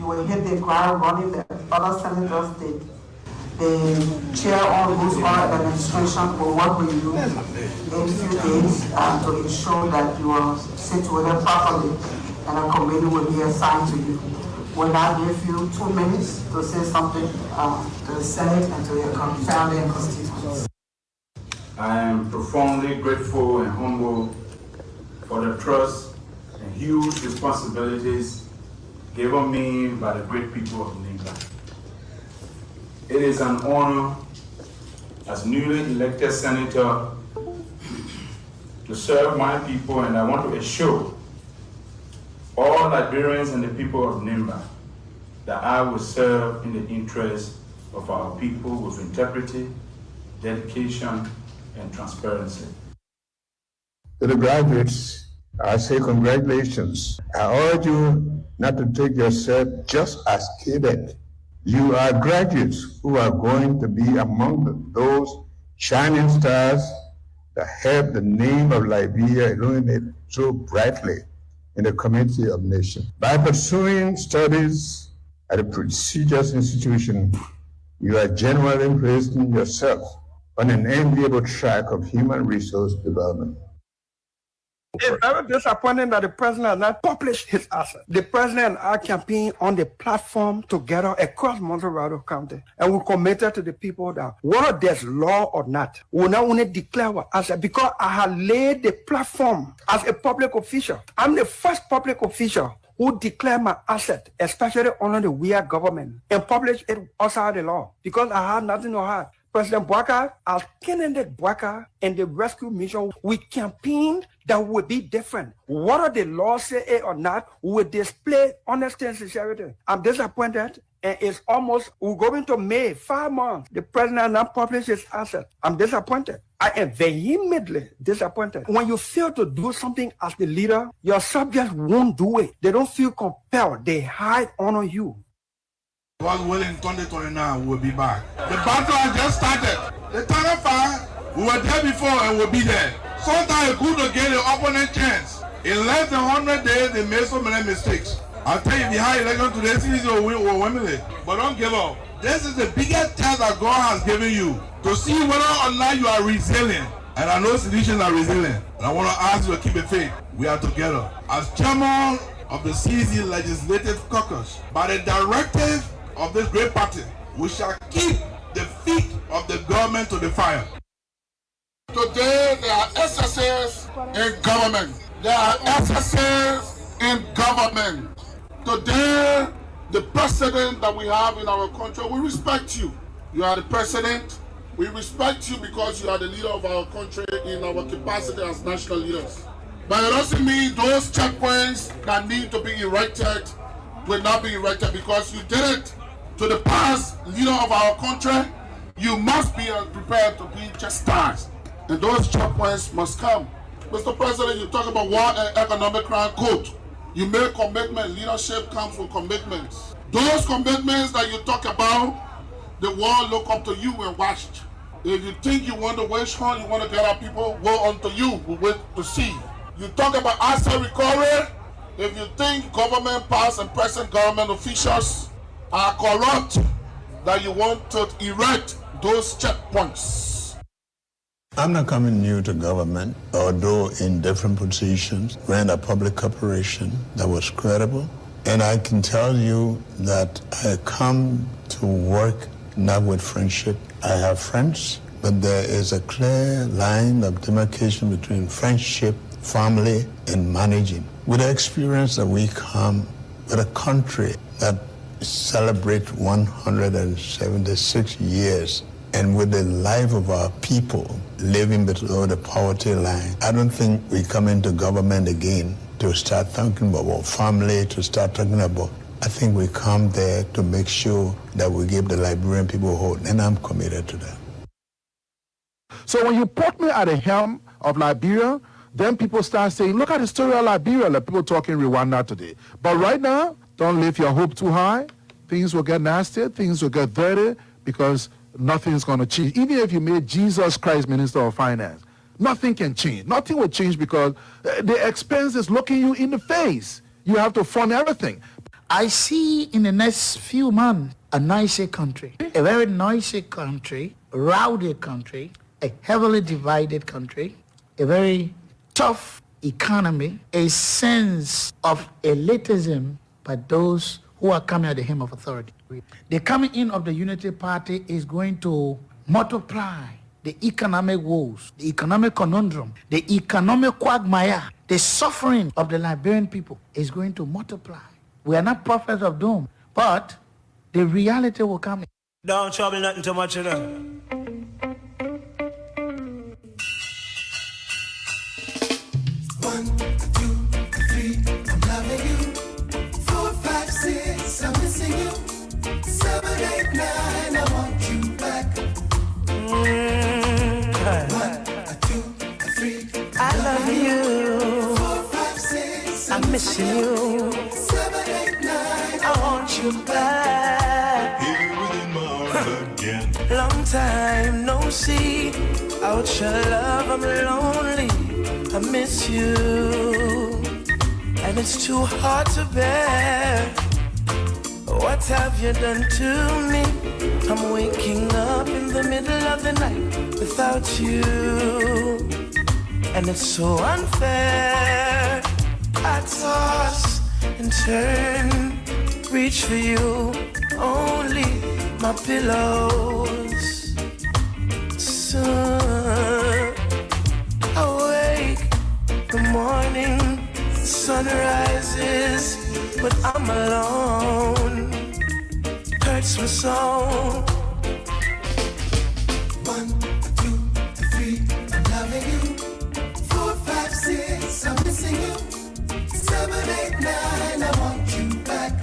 You will hit the ground running. The other senators did. The chair on whose administration will work with you in a few days to ensure that you are situated properly and a committee will be assigned to you. Will now give you 2 minutes to say something to the Senate and to your family and constituents. I am profoundly grateful and humble for the trust and huge responsibilities given me by the great people of Nimba. It is an honor as newly elected senator to serve my people, and I want to assure all Liberians and the people of Nimba that I will serve in the interest of our people with integrity, dedication, and transparency. To the graduates, I say congratulations. I urge you not to take yourself just as kidded. You are graduates who are going to be among those shining stars that help the name of Liberia illuminate so brightly in the community of nations. By pursuing studies at a prestigious institution, you are genuinely placing yourself on an enviable track of human resource development. It's very disappointing that the president has not published his assets. The president and I campaign on the platform together across Montserrat County, and we're committed to the people that whether there's law or not, we not only declare our assets because I have laid the platform as a public official. I'm the first public official who declare my asset, especially under the weird government, and publish it outside the law because I have nothing to hide. President Bouaka, as candidate Bouaka and the rescue mission, we campaigned that would be different. Whether the law say it or not, we will display honesty and sincerity. I'm disappointed, and it's almost, we're going to May, 5 months. The president has not published his asset. I'm disappointed. I am vehemently disappointed. When you fail to do something as the leader, your subjects won't do it. They don't feel compelled. They hide on you. God willing, 2029 we'll be back. The battle has just started. The Tarafa, we were there before and we'll be there. Sometimes it's good to get the opponent chance. In less than 100 days, they made so many mistakes. I'll tell you, if you have election today, CDC will win it. But don't give up. This is the biggest test that God has given you to see whether or not you are resilient. And I know citizens are resilient. And I want to ask you to keep the faith. We are together. As chairman of the CZ Legislative Caucus, by the directive of this great party, we shall keep the feet of the government to the fire. Today there are SSS in government. There are SSS in government. Today, the president that we have in our country, we respect you. You are the president. We respect you because you are the leader of our country in our capacity as national leaders. But it doesn't mean those checkpoints that need to be erected will not be erected because you did it. To the past leader of our country, you must be prepared to be chastised. And those checkpoints must come. Mr. President, you talk about war and economic crime code. You make commitment. Leadership comes with commitments. Those commitments that you talk about, the world look up to you and watch. If you think you want to wage hunt, you want to get our people, woe unto you. We wait to see. You talk about asset recovery. If you think government, past and present government officials are corrupt, that you want to erect those checkpoints. I'm not coming new to government, although in different positions, ran a public corporation that was credible. And I can tell you that I come to work not with friendship. I have friends, but there is a clear line of demarcation between friendship, family, and managing. With the experience that we come with a country that celebrate 176 years, and with the life of our people living below the poverty line, I don't think we come into government again to start thinking about family, to start talking about. I think we come there to make sure that we give the Liberian people hope, and I'm committed to that. So when you put me at the helm of Liberia, then people start saying, look at the story of Liberia, like people talking Rwanda today. But right now, don't lift your hope too high. Things will get nasty, things will get dirty, because nothing's going to change. Even if you made Jesus Christ Minister of Finance, nothing can change. Nothing will change because the expense is looking you in the face. You have to fund everything. I see in the next few months a noisy country, a very noisy country, rowdy country, a heavily divided country, a very tough economy, a sense of elitism by those who are coming at the hem of authority. The coming in of the Unity Party is going to multiply the economic woes, the economic conundrum, the economic quagmire, the suffering of the Liberian people is going to multiply. We are not prophets of doom, but the reality will come. Don't trouble nothing too much, you know. 1, 2, 3, I'm loving you. 4, 5, 6, I'm missing you. 7, 8, 9, I want you back. 1, 2, 3, I love you. 4, 5, 6, I'm missing you. 7, 8, 9, I want you back. Here within my arms again. Long time no see. Out your love, I'm lonely. I miss you, and it's too hard to bear. What have you done to me? I'm waking up in the middle of the night without you, and it's so unfair. I toss and turn, reach for you, only my pillows. Soon awake, the morning sun rises, but I'm alone. Hurts me so. 1, 2, 3, I'm loving you. 4, 5, 6, I'm missing you. 7, 8, 9, I want you back.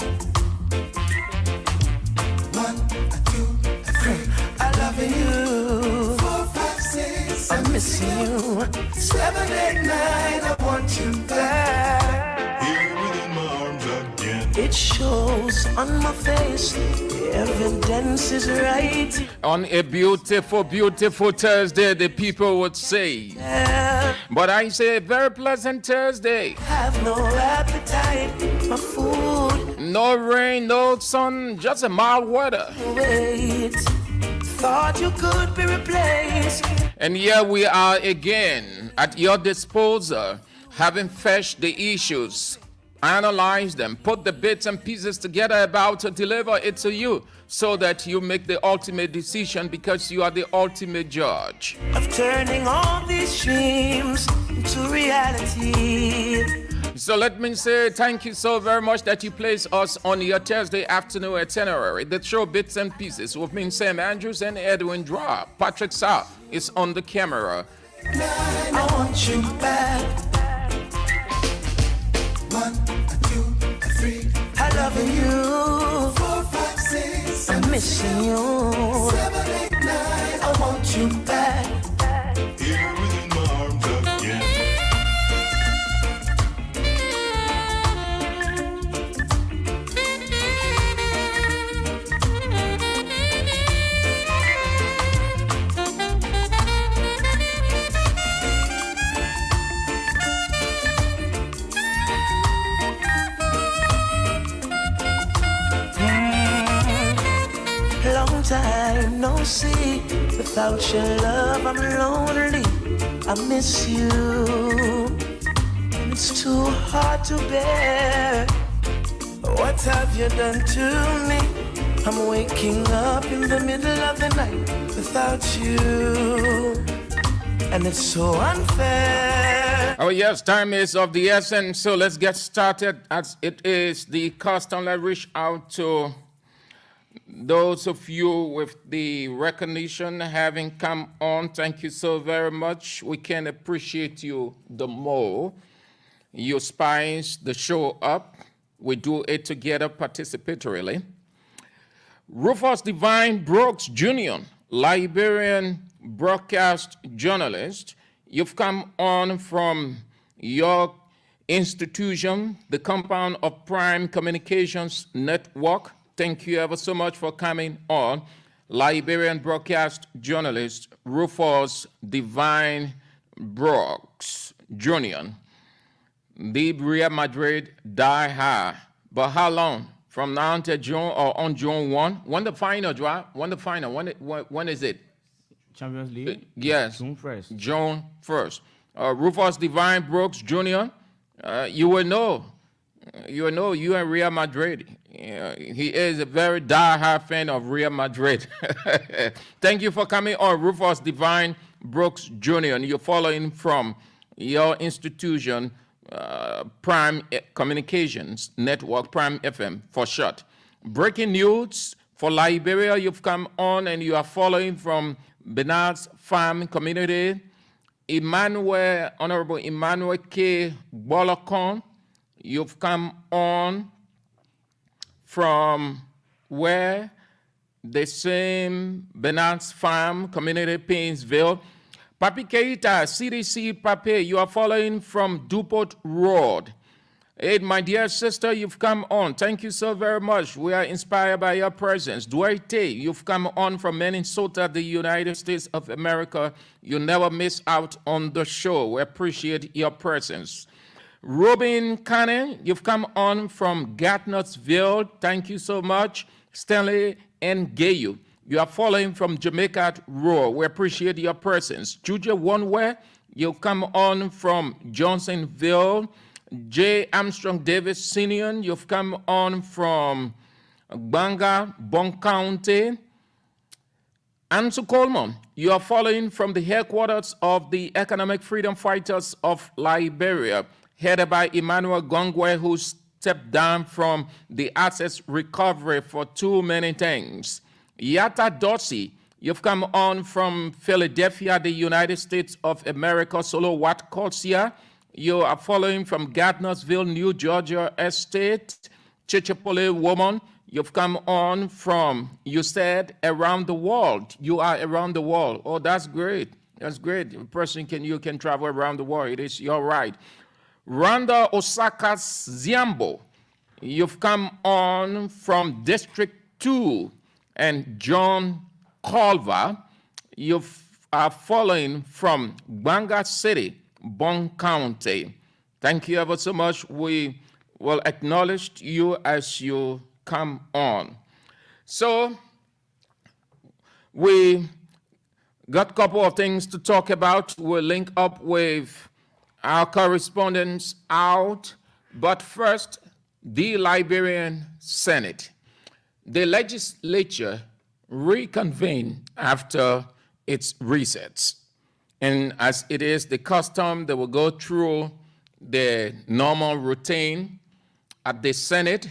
1, 2, 3, I love you. 4, 5, 6, I'm missing you. 7, 8, 9, I want you back. Here within my arms again. It shows on my face, the evidence is right. On a beautiful, beautiful Thursday, the people would say. But I say a very pleasant Thursday. Have no appetite for food. No rain, no sun, just a mild weather. Wait, thought you could be replaced. And here we are again at your disposal, having fetched the issues, analyze them, put the bits and pieces together about to deliver it to you so that you make the ultimate decision because you are the ultimate judge. Of turning all these dreams into reality. So let me say thank you so very much that you place us on your Thursday afternoon itinerary. The show Bits and Pieces with me, Sam Andrews and Edwin Dra. Patrick Sa is on the camera. I want you back. 1, 2, 3, I love you. 4, 5, 6, I'm missing you. 7, 8, 9, I want you back. here within my arms again. Long time no see. Without your love, I'm lonely. I miss you, and it's too hard to bear. What have you done to me? I'm waking up in the middle of the night without you, and it's so unfair. Oh yes, time is of the essence, so let's get started as it is the custom. Let's reach out to those of you with the recognition having come on. Thank you so very much. We can appreciate you the more. You spice the show up. We do it together participatorily. Rufus Divine Brooks Jr., Liberian broadcast journalist. You've come on from your institution, the compound of Prime Communications Network. Thank you ever so much for coming on. Liberian broadcast journalist Rufus Divine Brooks Jr., the Real Madrid die-hard But how long? From now until June or on June 1? When the final, right? When the final? When is it? Champions League? Yes. June 1st. June 1st. Rufus Divine Brooks Jr., you will know. You and Real Madrid. He is a very die-hard fan of Real Madrid. Thank you for coming on, Rufus Divine Brooks Jr. And you're following from your institution, Prime Communications Network, Prime FM for short. Breaking news for Liberia, you've come on and you are following from Bernard's Farm Community. Honorable Emmanuel K. Bolokon, you've come on from where? The same Bernard's Farm Community, Painesville. Papi Keita, CDC Papi, you are following from Dupont Road. Hey, my dear sister, you've come on. Thank you so very much. We are inspired by your presence. Duarte, you've come on from Minnesota, the United States of America. You never miss out on the show. We appreciate your presence. Robin Cannon, you've come on from Gatnotsville. Thank you so much. Stanley and Gayu, you are following from Jamaica Roar. We appreciate your presence. Juja Oneware, you come on from Johnsonville. J. Armstrong Davis Senior, you've come on from Banga, Bon County. Ansu Coleman, you are following from the headquarters of the Economic Freedom Fighters of Liberia, headed by Emmanuel Gongwe, who stepped down from the Access Recovery for too many things. Yata Dorsey, you've come on from Philadelphia, the United States of America. Solo Wat Corsia, you are following from Gardnersville, New Georgia Estate. Chichipole Woman, you've come on from, you said, around the world. You are around the world. Oh, that's great. That's great. A person you can travel around the world. It is your right. Randa Osaka Ziambo, you've come on from District 2. And John Culver, you are following from Banga City, Bon County. Thank you ever so much. We will acknowledge you as you come on. So we got a couple of things to talk about. We'll link up with our correspondents out. But first, the Liberian Senate. The legislature reconvened after its recess. And as it is the custom, they will go through the normal routine. At the Senate,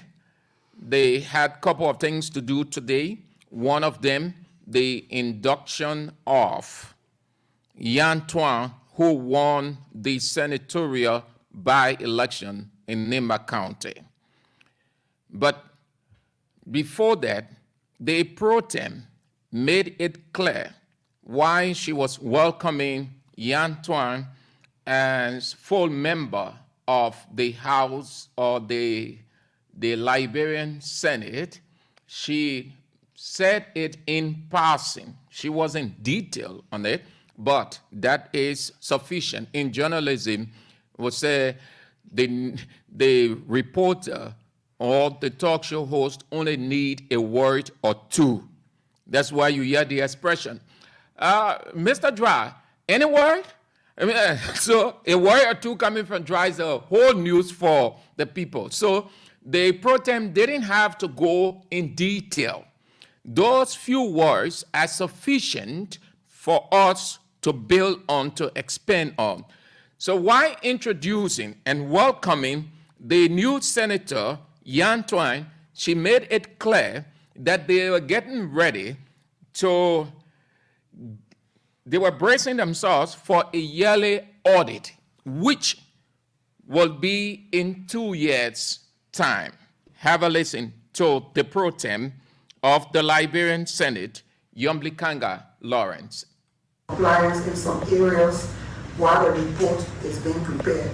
they had a couple of things to do today. One of them, the induction of Yan Tuan, who won the senatorial by-election in Nimba County. But before that, the pro tem made it clear why she was welcoming Yan Tuan as full member of the House or the Liberian Senate. She said it in passing. She wasn't detailed on it, but that is sufficient. In journalism, we'll say the reporter or the talk show host only need a word or two. That's why you hear the expression, Mr. Dry, any word? I mean, so a word or two coming from Dry is a whole news for the people. So the pro tem didn't have to go in detail. Those few words are sufficient for us to build on, to expand on. So while introducing and welcoming the new senator, Yan Tuan, she made it clear that they were getting ready to, they were bracing themselves for a yearly audit, which will be in 2 years' time. Have a listen to the pro tem of the Liberian Senate, Yomblikanga Lawrence. Compliance in some areas while the report is being prepared.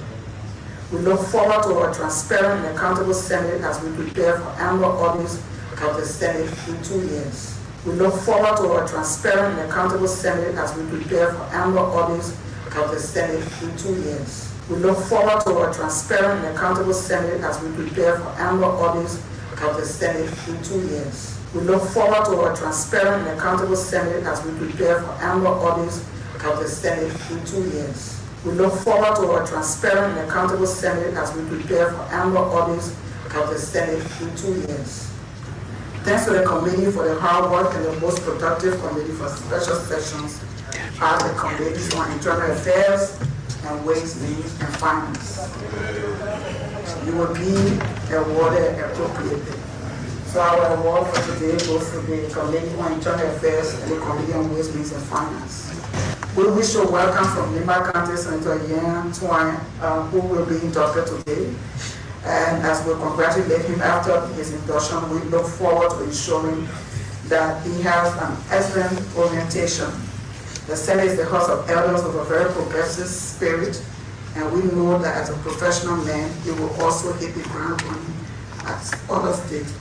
We look forward to a transparent and accountable Senate as we prepare for annual audits of the Senate in 2 years. We look forward to a transparent and accountable Senate as we prepare for annual audits of the Senate in 2 years. We look forward to a transparent and accountable Senate as we prepare for annual audits of the Senate in 2 years. We look forward to a transparent and accountable Senate as we prepare for annual audits of the Senate in 2 years. We look forward to a transparent and accountable Senate as we prepare for annual audits of the Senate in 2 years. Thanks to the committee for the hard work and the most productive committee for special sessions are the committees on Internal Affairs and Ways, Means, and Finance. You will be awarded appropriately. So our award for today goes to the Committee on Internal Affairs and the Committee on Ways, Means, and Finance. We wish to welcome from Lima County Senator Yan Twine, who will be inducted today. And as we congratulate him after his induction, we look forward to ensuring that he has an excellent orientation. The Senate is the house of elders with a very progressive spirit, and we know that as a professional man, he will also hit the ground running as other states.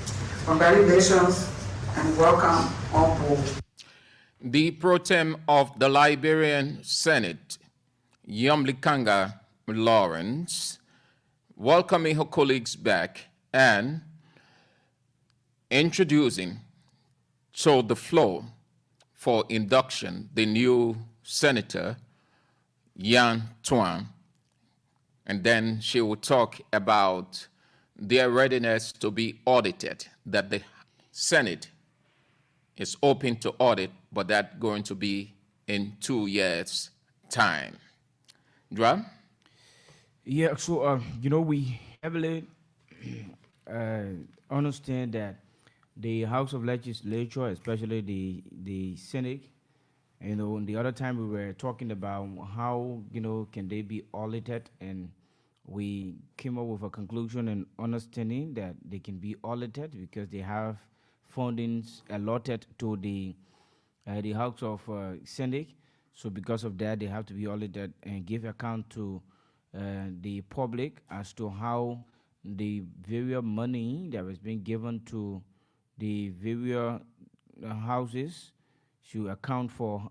Congratulations and welcome on board. The pro tem of the Liberian Senate, Yumlikanga Lawrence, welcoming her colleagues back and introducing to the floor for induction the new Senator, Yan Tuan, and then she will talk about their readiness to be audited, that the Senate is open to audit, but that's going to be in 2 years' time. Dra? Yeah, so, we heavily understand that the House of Legislature, especially the Senate, the other time we were talking about how, can they be audited, and we came up with a conclusion and understanding that they can be audited because they have fundings allotted to the House of Senate. So because of that, they have to be audited and give account to the public as to how the various money that was being given to the various houses should account for,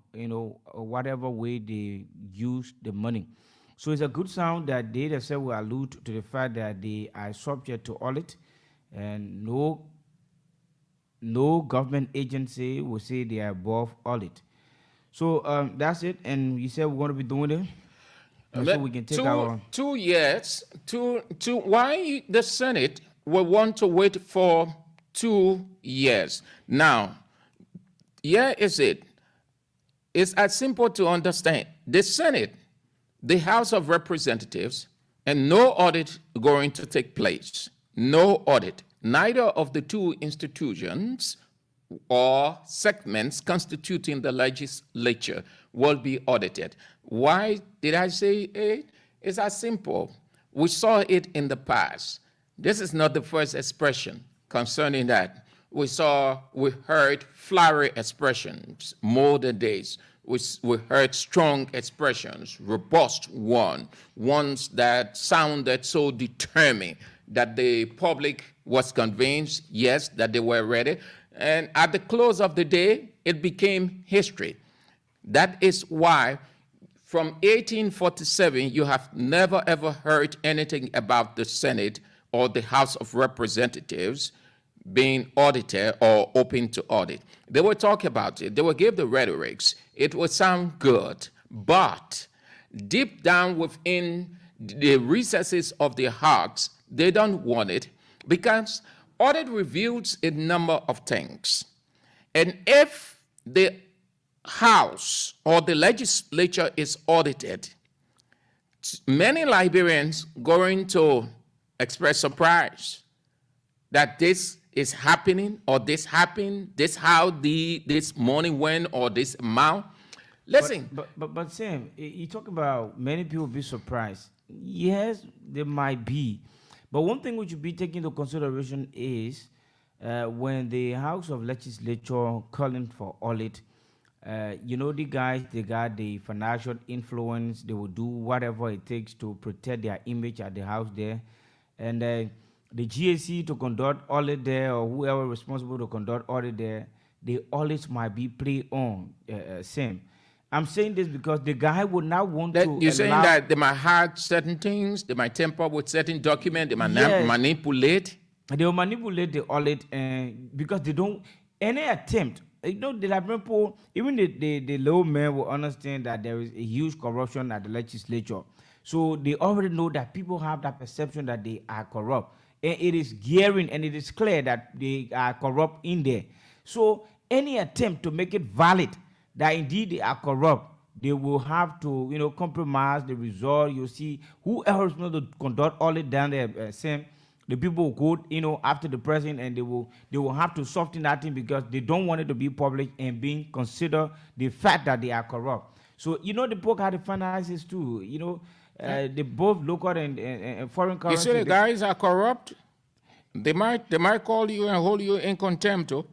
whatever way they use the money. So it's a good sound that they themselves will allude to the fact that they are subject to audit, and no government agency will say they are above audit. So that's it, and you said we're going to be doing it. So we can take our 2 years. Why the Senate will want to wait for 2 years? Now, here is it. It's as simple to understand. The Senate, the House of Representatives, and no audit going to take place. No audit. Neither of the two institutions or segments constituting the legislature will be audited. Why did I say it? It's as simple. We saw it in the past. This is not the first expression concerning that. We heard flowery expressions, modern days. We heard strong expressions, robust ones that sounded so determined that the public was convinced, yes, that they were ready. And at the close of the day, it became history. That is why from 1847, you have never ever heard anything about the Senate or the House of Representatives being audited or open to audit. They will talk about it. They will give the rhetorics. It will sound good, but deep down within the recesses of their hearts, they don't want it, because audit reveals a number of things. And if the House or the legislature is audited, many Liberians going to express surprise that this is happening, or this happened, this how this money went, or this amount. Listen. But Sam, you talk about many people be surprised. Yes, there might be. But one thing which should be taken into consideration is when the House of Legislature calling for audit, the guys, they got the financial influence. They will do whatever it takes to protect their image at the house there. And the GAC to conduct audit there, or whoever responsible to conduct audit there, the audits might be played on, same. I'm saying this because the guy would not want to You're saying allow- that they might hide certain things, they might tamper with certain documents, they might Yes. manipulate. They will manipulate the audit because they don't any attempt. You know, the Liberian people, even the low men will understand that there is a huge corruption at the legislature. So they already know that people have that perception that they are corrupt. And it is gearing and it is clear that they are corrupt in there. So any attempt to make it valid that indeed they are corrupt, they will have to, compromise the result. You see, whoever is going to conduct all it down there, same. The people will go, after the president, and they will have to soften that thing because they don't want it to be public and being considered the fact that they are corrupt. So the book had the finances too. They both local and foreign currency. You say the guys are corrupt. They might call you and hold you in contempt. Oh.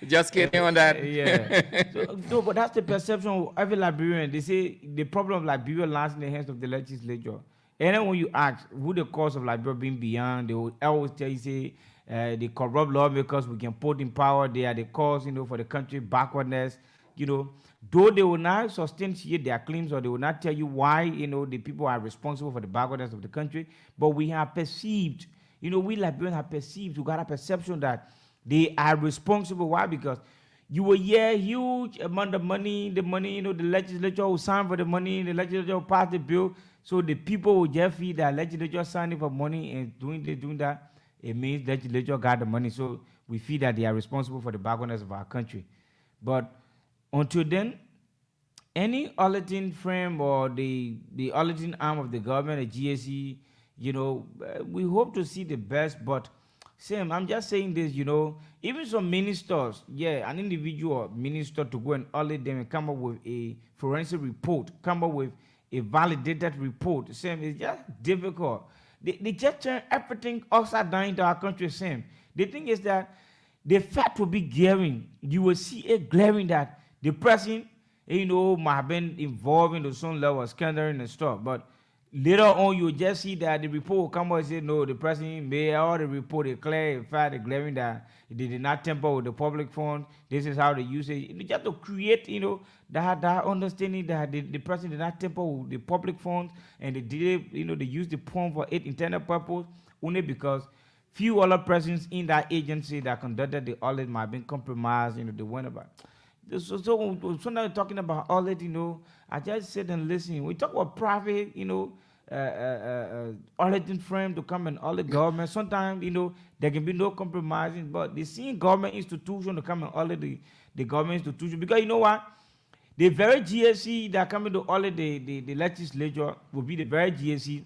Just kidding on that. Yeah. No, but that's the perception of every Liberian. They say the problem of Liberia lies in the hands of the legislature. And then when you ask who the cause of Liberia being beyond, they will always tell you, say, the corrupt lawmakers we can put in power, they are the cause, for the country backwardness, Though they will not substantiate their claims or they will not tell you why, the people are responsible for the backwardness of the country, but we have perceived, we Liberians have perceived, we got a perception that they are responsible. Why? Because you will hear huge amount of money, the legislature will sign for the money, the legislature will pass the bill, so the people will just feel that legislature signing for money and doing that, it means legislature got the money, so we feel that they are responsible for the backwardness of our country. But until then, any auditing firm or the auditing arm of the government, the GSE, we hope to see the best. But Sam, I'm just saying this, even some ministers, an individual minister to go and audit them and come up with a forensic report, come up with a validated report. Sam, it's just difficult. They just turn everything upside down into our country, Sam. The thing is that the fact will be glaring. You will see it glaring that the president, might have been involved in some level of scandal and stuff. But later on, you just see that the report will come out and say, no, the president made all the report declare, in fact, the glaring that they did not tamper with the public funds. This is how they use it. Just to create, that understanding that the president did not tamper with the public funds and they did, they used the fund for its internal purpose only because few other persons in that agency that conducted the audit might have been compromised, they went about. So now we're talking about audit, I just sit and listen. We talk about private, auditing firm to come and audit government. Sometimes, there can be no compromising, but the same government institution to come and audit the government institution. Because you know what? The very GSC that coming to audit the legislature will be the very GSC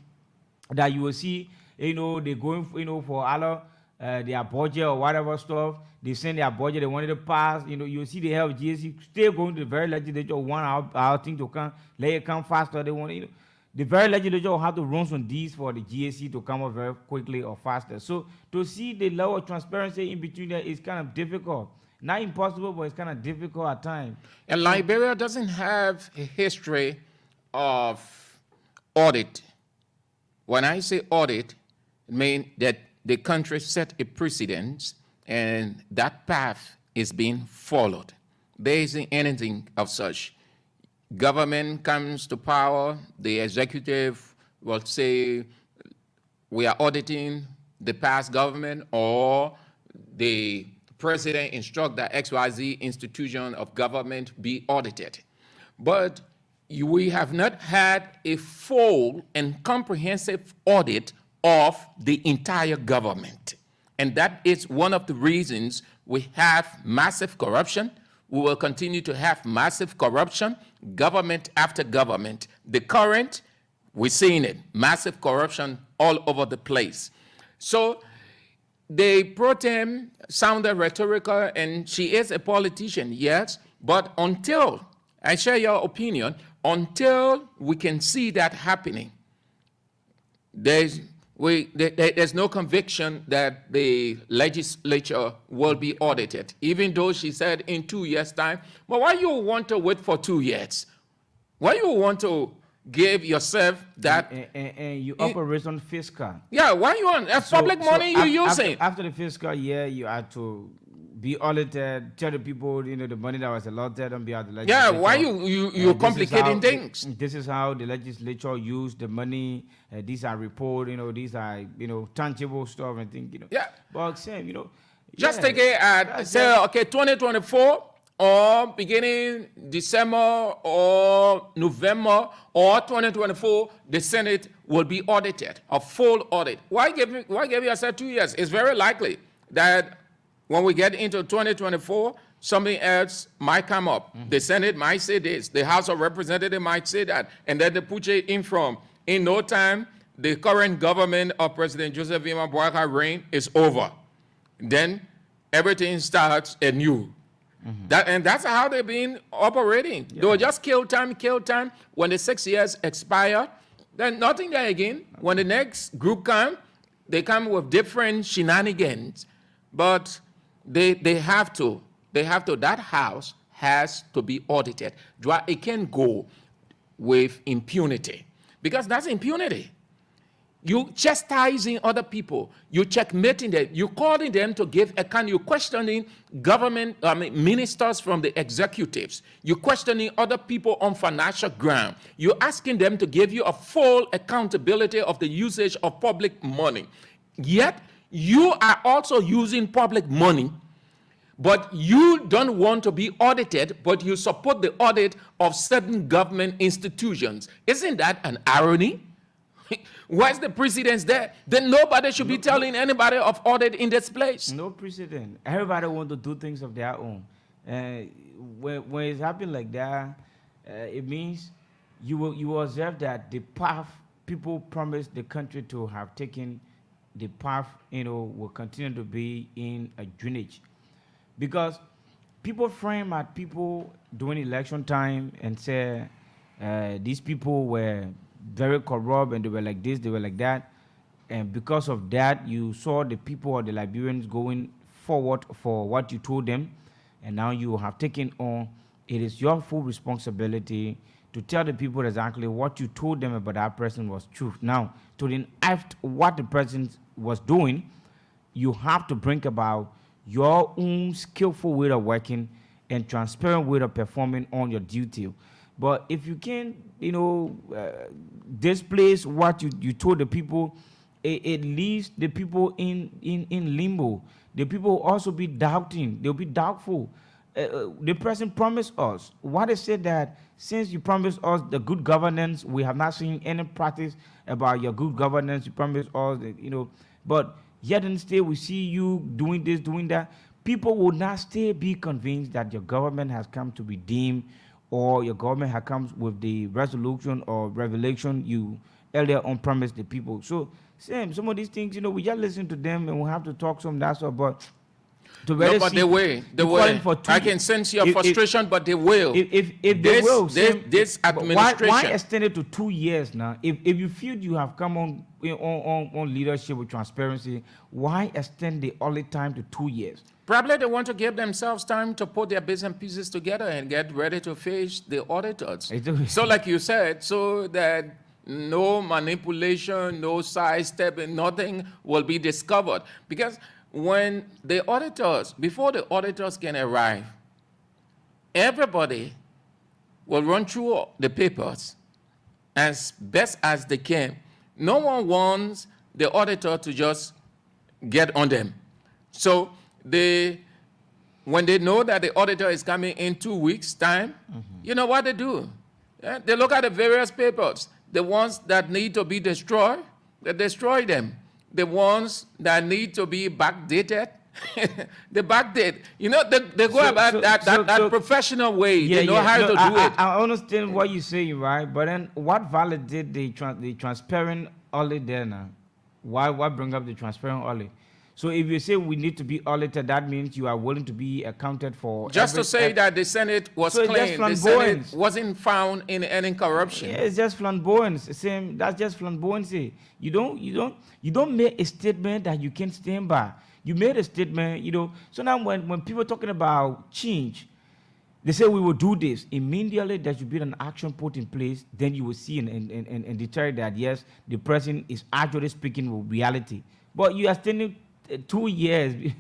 that you will see, they're going, for other their budget or whatever stuff. They send their budget, they wanted to pass. You see they have GSC still going to the very legislature, want our thing to come, let it come faster. They want, the very legislature will have to run some deeds for the GSC to come up very quickly or faster. So to see the level of transparency in between there is kind of difficult. Not impossible, but it's kind of difficult at times. And Liberia doesn't have a history of audit. When I say audit, it means that the country set a precedent and that path is being followed. There isn't anything of such. Government comes to power, the executive will say, we are auditing the past government, or the president instruct that XYZ institution of government be audited. But we have not had a full and comprehensive audit of the entire government. And that is one of the reasons we have massive corruption. We will continue to have massive corruption, government after government. The current, we're seeing it, massive corruption all over the place. So the pro tem sounded rhetorical, and she is a politician, yes, but until, I share your opinion, until we can see that happening, there's no conviction that the legislature will be audited, even though she said in 2 years' time. But why you want to wait for 2 years? Why you want to give yourself that? And you operate on fiscal. Yeah, why you want? That's public money you're using. After the fiscal year, you have to be audited, tell the people, the money that was allotted on behalf of the Yeah, legislature. why you complicating things? This is how the legislature used the money. These are report, these are, tangible stuff and things, Yeah. But same, Just yeah, take it at, say, okay, 2024 or beginning December or November or 2024, the Senate will be audited, a full audit. Why give you I said 2 years? It's very likely that when we get into 2024, something else might come up. The Senate might say this, the House of Representatives might say that, and then they put it in from. In no time, the current government of President Joseph Boakai reign is over. Then everything starts anew. That's how they've been operating. Yeah. They will just kill time. When the 6 years expire, then nothing there again. When the next group come, they come with different shenanigans. But they have to. That house has to be audited. It can't go with impunity, because that's impunity. You chastising other people, you checkmating them, you calling them to give account, you questioning ministers from the executives, you questioning other people on financial ground, you asking them to give you a full accountability of the usage of public money. Yet, you are also using public money, but you don't want to be audited, but you support the audit of certain government institutions. Isn't that an irony? Where's the precedence there? Then nobody should be telling anybody of audit in this place. No precedent. Everybody want to do things of their own. When it's happening like that, it means you will observe that the path people promised the country to have taken, the path will continue to be in a drainage, because people frame at people during election time and say these people were very corrupt and they were like this, they were like that, and because of that you saw the people or the Liberians going forward for what you told them, and now you have taken on, it is your full responsibility to tell the people exactly what you told them about that person was truth. Now, to enact what the person was doing, you have to bring about your own skillful way of working and transparent way of performing on your duty. But if you can, displace what you told the people, it leaves the people in limbo. The people will also be doubting. They'll be doubtful. The president promised us. What they said that since you promised us the good governance, we have not seen any practice about your good governance. You promised us, but yet and still we see you doing this, doing that. People will not still be convinced that your government has come to redeem, or your government has come with the resolution or revelation you earlier on promised the people. So, some of these things, we just listen to them and we have to talk some that sort, but to really but they will. I can sense your frustration, but they will. If they will, this administration. Why extend it to 2 years now? If you feel you have come on leadership with transparency, why extend the only time to 2 years? Probably they want to give themselves time to put their bits and pieces together and get ready to face the auditors. So like you said, so that no manipulation, no sidestepping, nothing will be discovered. Because when the auditors, before the auditors can arrive, everybody will run through the papers as best as they can. No one wants the auditor to just get on them. So when they know that the auditor is coming in 2 weeks' time, you know what they do? Yeah? They look at the various papers. The ones that need to be destroyed, they destroy them. The ones that need to be backdated, they backdate. They go about that professional way. Yeah, they know how to do it. I understand what you're saying, right? But then what validate the transparent audit there now? Why bring up the transparent audit? So if you say we need to be audited, that means you are willing to be accounted for. Just to say that the Senate was clean, the Senate wasn't found in any corruption. Yeah, it's just flamboyance. That's just flamboyancy. You don't make a statement that you can stand by. You made a statement, So now when people are talking about change, they say we will do this. Immediately there should be an action put in place. Then you will see and deter that yes, the person is actually speaking with reality. But you are standing 2 years.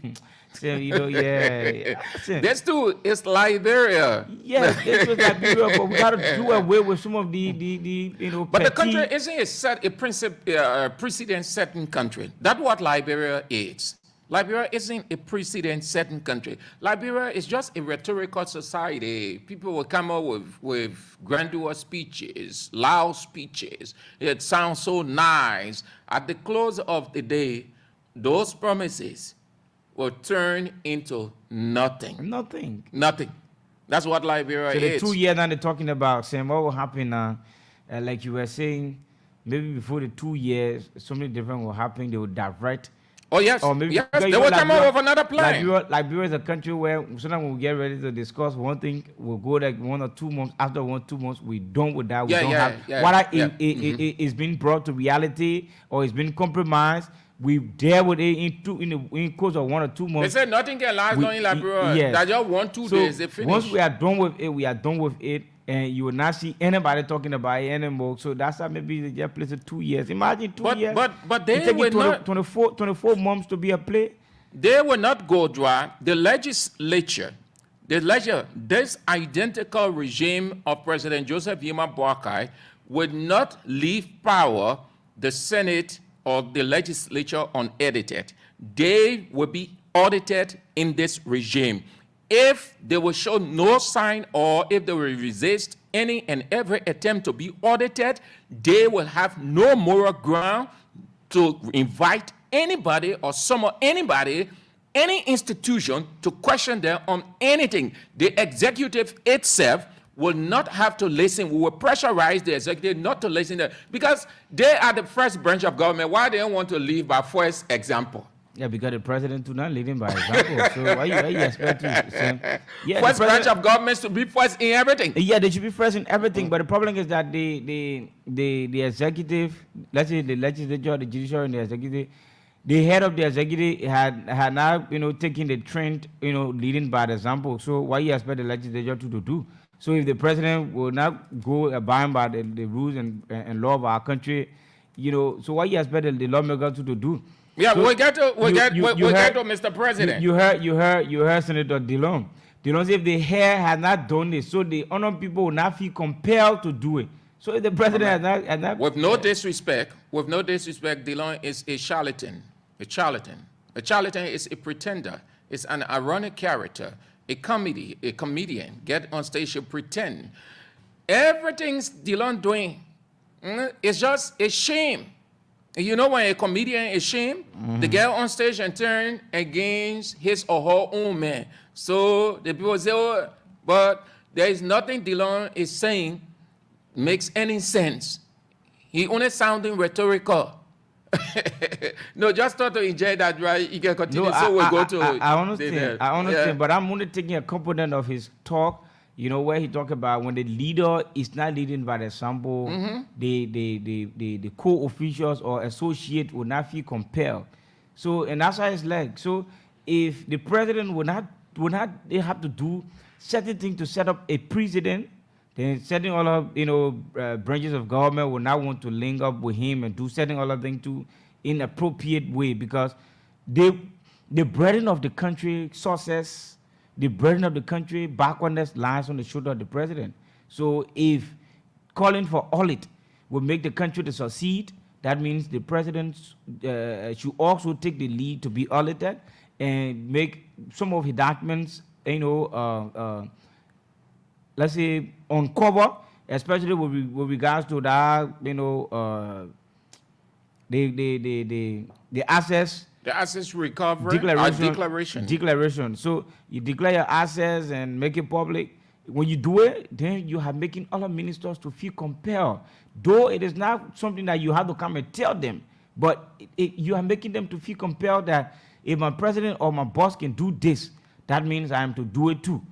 So, you know, yeah. This too is Liberia. Yes, this was Liberia, but we got to do away with some of the you know. But the petty- country isn't a precedent-setting country. That's what Liberia is. Liberia isn't a precedent-setting country. Liberia is just a rhetorical society. People will come up with grandiose speeches, loud speeches. It sounds so nice. At the close of the day, those promises will turn into nothing. Nothing. Nothing. That's what Liberia So the is. 2 years now they're talking about saying what will happen now, like you were saying, maybe before the 2 years, something different will happen. They will divert. Oh yes, Or maybe yes. because They you know will come up Liberia- with another plan. Liberia is a country where sometimes when we get ready to discuss one thing, we'll go like 1 or 2 months. After 1 or 2 months, we done with that. We don't have whether it is being brought to reality or it's been compromised. We deal with it in course of 1 or 2 They months. said nothing can last long in Liberia. Yes. That just 1-2 So days, they finish. once we are done with it, we are done with it, and you will not see anybody talking about it anymore. So that's how maybe they just place it 2 years. Imagine 2 years. But they it take will you not. 24 months to be a play. They will not go dry. The legislature, this identical regime of President Joseph Yema Boakai would not leave power, the Senate or the legislature unedited. They will be audited in this regime. If they will show no sign or if they will resist any and every attempt to be audited, they will have no moral ground to invite anybody or summon anybody, any institution to question them on anything. The executive itself will not have to listen. We will pressurize the executive not to listen to them because they are the first branch of government. Why they don't want to lead by first example? Yeah, because the president do not lead him by example. So why you expect to say? Yeah, First branch of government to be first in everything. Yeah, they should be first in everything. But the problem is that the executive, let's say the legislature, the judiciary, and the executive, the head of the executive had now taken the trend leading by the example. So why you expect the legislature to do? So if the president will not go abide by the rules and law of our country, so what you expect the lawmakers to do? Yeah, So we get to Mr. President. You heard Senator Dillon. Dillon said if the hair had not done it, so the honored people will not feel compelled to do it. So if the president has not with no disrespect, Dillon is a charlatan. A charlatan is a pretender. It's an ironic character. A comedian, get on stage and pretend. Everything's Dillon doing is just a shame. You know when a comedian is shame, they get on stage and turn against his or her own man. So the people say, oh, but there is nothing Dillon is saying makes any sense. He only sounding rhetorical. No, just thought to enjoy that, right? You can continue. No, so we'll go to. I understand. I understand, Yeah. but I'm only taking a component of his talk. Where he talk about when the leader is not leading by the example, the co-officials or associate will not feel compelled. So, and that's how it's like. So, if the president they have to do certain things to set up a precedent. Then certain other, branches of government will not want to link up with him and do certain other things to inappropriate way because the burden of the country success, the burden of the country backwardness lies on the shoulder of the president. So if calling for audit will make the country to succeed, that means the president should also take the lead to be audited and make some of his documents, let's say, uncover, especially with regards to that, the assets. The assets recovery declaration. So you declare your assets and make it public. When you do it, then you are making other ministers to feel compelled. Though it is not something that you have to come and tell them, but you are making them to feel compelled that if my president or my boss can do this, that means I am to do it too.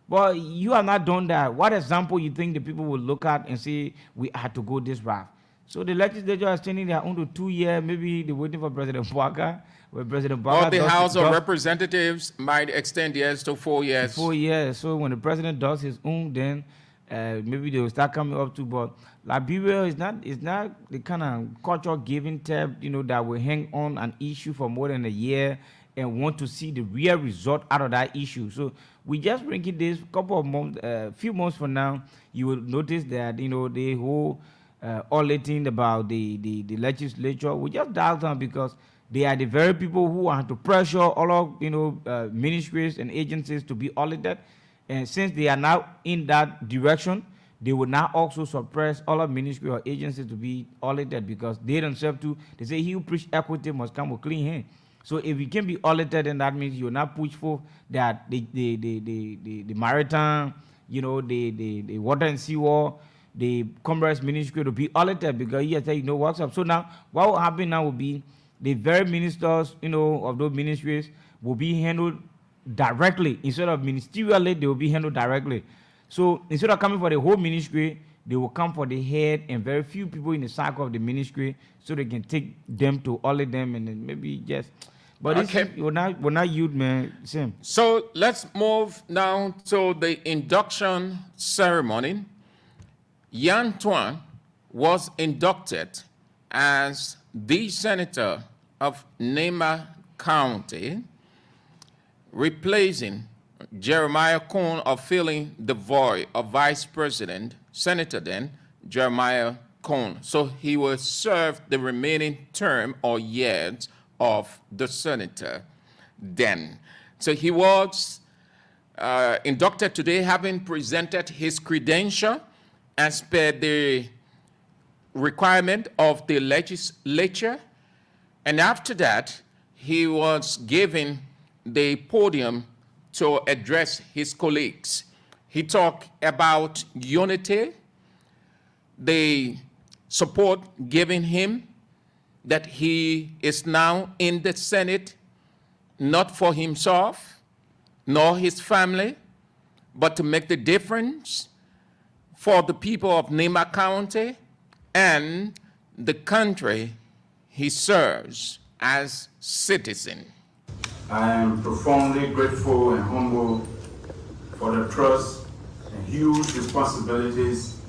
But you have not done that. What example you think the people will look at and say, we had to go this route? So the legislature is standing there under 2 years, maybe they're waiting for President Boakai. When President Boakai or the House of Representatives might extend years to 4 years. 4 years. So when the president does his own, then maybe they will start coming up to. But Liberia is not the kind of culture giving type, that will hang on an issue for more than a year and want to see the real result out of that issue. So we just bringing this couple of months, few months from now, you will notice that the whole all the thing about the legislature will just dial down, because they are the very people who want to pressure all of ministries and agencies to be audited. And since they are now in that direction, they will now also suppress all of ministry or agencies to be audited, because they themselves too, they say he who preach equity must come with clean hand. So if you can be audited, then that means you're not push for that the maritime, the water and seaward, the commerce ministry to be audited, because he has said, what's up. So now what will happen now will be the very ministers, of those ministries will be handled directly. Instead of ministerially, they will be handled directly. So instead of coming for the whole ministry, they will come for the head and very few people in the cycle of the ministry, so they can take them to audit them, and then maybe just. But Okay. we're not youth, man. Same. So let's move now to the induction ceremony. Yan Tuan was inducted as the senator of Nema County, replacing Jeremiah Cohn of filling the void of Vice President, Senator then, Jeremiah Cohn. So he will serve the remaining term or years of the senator then. So he was inducted today, having presented his credential as per the requirement of the legislature. And after that, he was given the podium to address his colleagues. He talked about unity, the support given him, that he is now in the Senate, not for himself, nor his family, but to make the difference for the people of Nema County and the country he serves as citizen. I am profoundly grateful and humble for the trust and huge responsibilities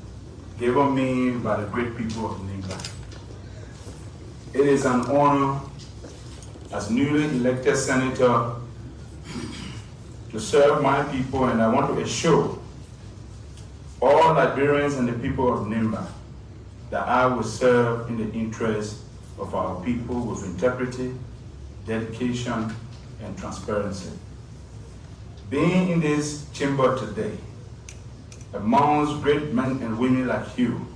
given me by the great people of Nema. It is an honor as newly elected senator to serve my people, and I want to assure all Liberians and the people of Nema that I will serve in the interest of our people with integrity, dedication, and transparency. Being in this chamber today, amongst great men and women like you,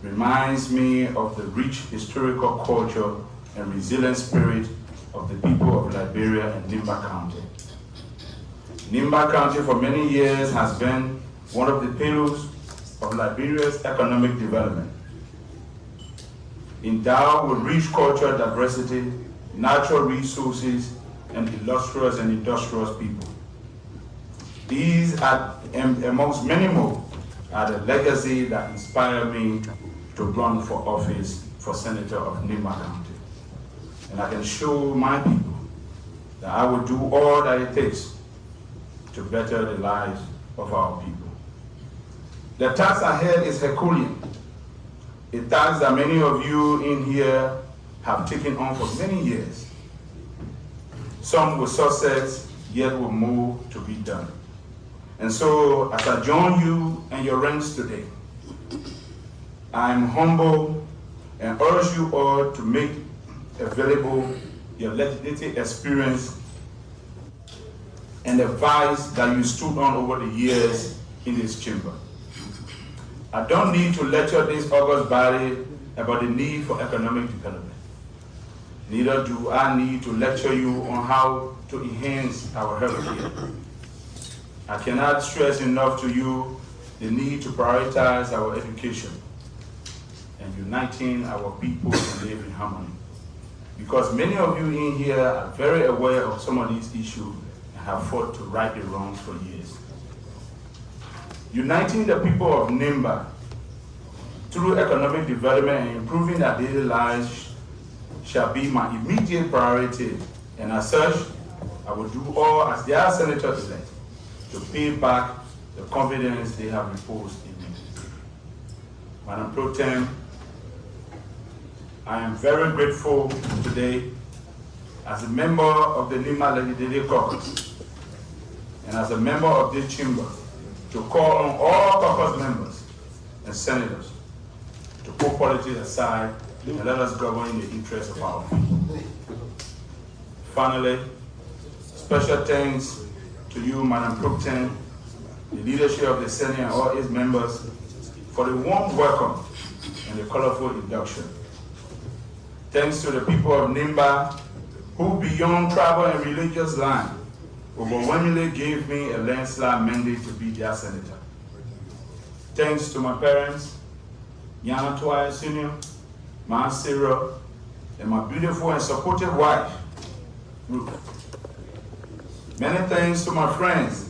reminds me of the rich historical culture and resilient spirit of the people of Liberia and Nema County. Nema County for many years has been one of the pillars of Liberia's economic development. Endowed with rich cultural diversity, natural resources, and illustrious and industrious people. These are, amongst many more, are the legacy that inspired me to run for office for Senator of Nema County. And I can show my people that I will do all that it takes to better the lives of our people. The task ahead is Herculean, a task that many of you in here have taken on for many years. Some with success, yet with more to be done. And so, as I join you and your ranks today, I am humble and urge you all to make available your legislative experience and advice that you stood on over the years in this chamber. I don't need to lecture this august body about the need for economic development. Neither do I need to lecture you on how to enhance our health care. I cannot stress enough to you the need to prioritize our education and uniting our people to live in harmony. Because many of you in here are very aware of some of these issues and have fought to right the wrongs for years. Uniting the people of Nema through economic development and improving their daily lives shall be my immediate priority, and as such, I will do all as their senator-elect to pay back the confidence they have reposed in me. Madam Pro Tem, I am very grateful today as a member of the Lima Legislative Caucus and as a member of this chamber to call on all caucus members and senators to put politics aside and let us govern in the interest of our people. Finally, special thanks to you, Madam Pro Tem, the leadership of the Senate and all its members for the warm welcome and the colorful induction. Thanks to the people of Nimba who, beyond tribal and religious line, overwhelmingly gave me a landslide mandate to be their senator. Thanks to my parents, Yana Twai Sr., my Sarah, and my beautiful and supportive wife, Ruth. Many thanks to my friends,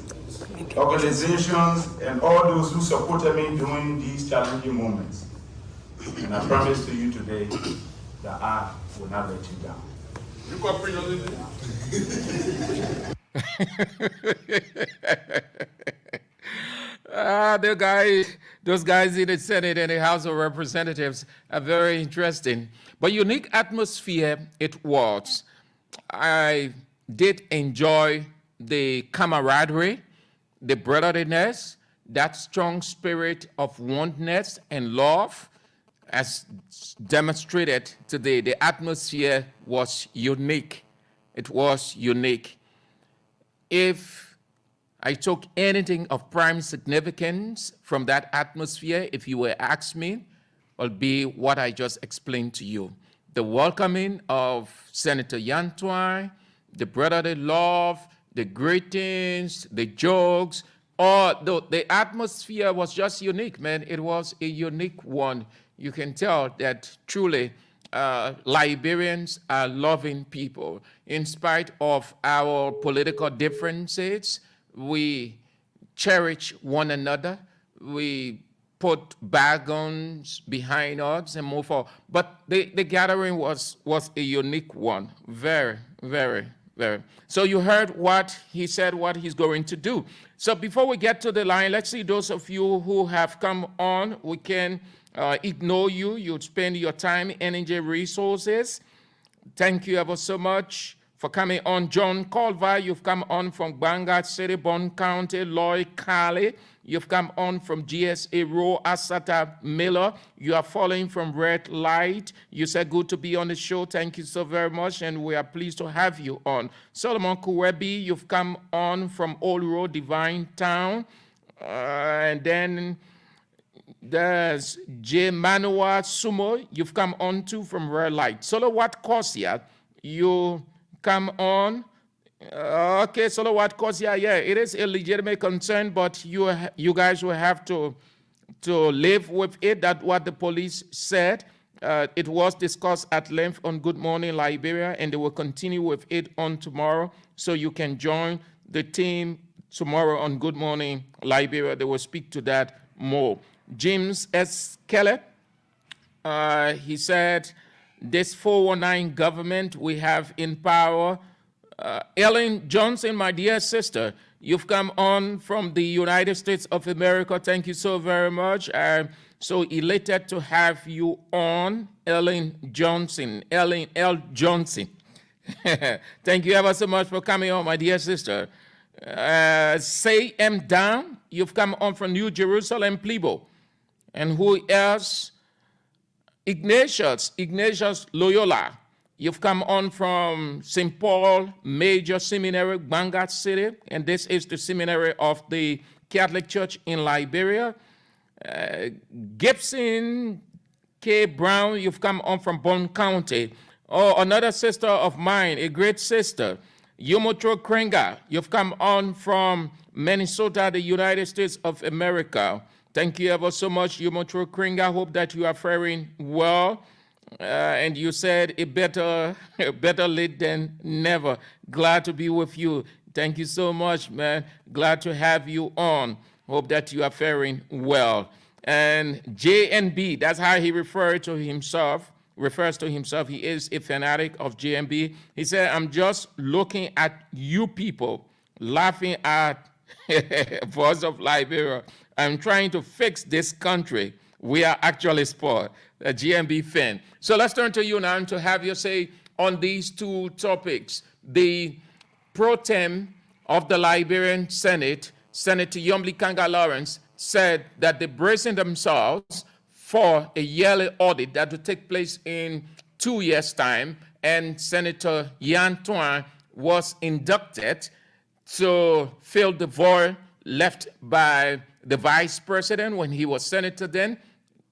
organizations, and all those who supported me during these challenging moments. And I promise to you today that I will not let you down. Those guys in the Senate and the House of Representatives are very interesting. But unique atmosphere it was. I did enjoy the camaraderie, the brotherliness, that strong spirit of oneness and love as demonstrated today. The atmosphere was unique. It was unique. If I took anything of prime significance from that atmosphere, if you were to ask me, will be what I just explained to you. The welcoming of Senator Yantwai, the brotherly love, the greetings, the jokes, the atmosphere was just unique, man. It was a unique one. You can tell that truly Liberians are loving people. In spite of our political differences, we cherish one another. We put bagons behind us and move forward. But the gathering was a unique one. Very, very, very. So you heard what he said, what he's going to do. So before we get to the line, let's see those of you who have come on. We can ignore you. You'd spend your time, energy, resources. Thank you ever so much for coming on. John Colva, you've come on from Bangor City, Bond County. Lloyd Kali, you've come on from GSA Row. Asata Miller, you are following from Red Light. You said good to be on the show. Thank you so very much, and we are pleased to have you on. Solomon Kuwebi, you've come on from Old Road, Divine Town. And then there's J. Manua Sumo, you've come on too from Red Light. Solowat Kosia, you come on. Okay, Solowat Kosia, yeah, it is a legitimate concern, but you guys will have to live with it. That's what the police said. It was discussed at length on Good Morning Liberia, and they will continue with it on tomorrow. So you can join the team tomorrow on Good Morning Liberia. They will speak to that more. James S. Kelly, he said, this 419 government we have in power. Ellen Johnson, my dear sister, you've come on from the United States of America. Thank you so very much. I'm so elated to have you on, Ellen Johnson, Ellen L. Johnson. Thank you ever so much for coming on, my dear sister. Say M. Down, you've come on from New Jerusalem, Plebo. And who else? Ignatius Loyola. You've come on from St. Paul Major Seminary, Bangor City, and this is the seminary of the Catholic Church in Liberia. Gibson K. Brown, you've come on from Bond County. Oh, another sister of mine, a great sister, Yomotro Krenga, you've come on from Minnesota, the United States of America. Thank you ever so much, Yomotro Krenga. Hope that you are faring well. And you said it better late than never. Glad to be with you. Thank you so much, man. Glad to have you on. Hope that you are faring well. And JNB, that's how he refers to himself. He is a fanatic of JNB. He said, I'm just looking at you people, laughing at Voice of Liberia. I'm trying to fix this country. We are actually spoiled. A GMB fan. So let's turn to you now to have your say on these two topics. The pro tem of the Liberian Senate, Senator Yomli Kanga Lawrence, said that they're bracing themselves for a yearly audit that will take place in 2 years' time. And Senator Yan Tuan was inducted to fill the void left by the vice president when he was senator then.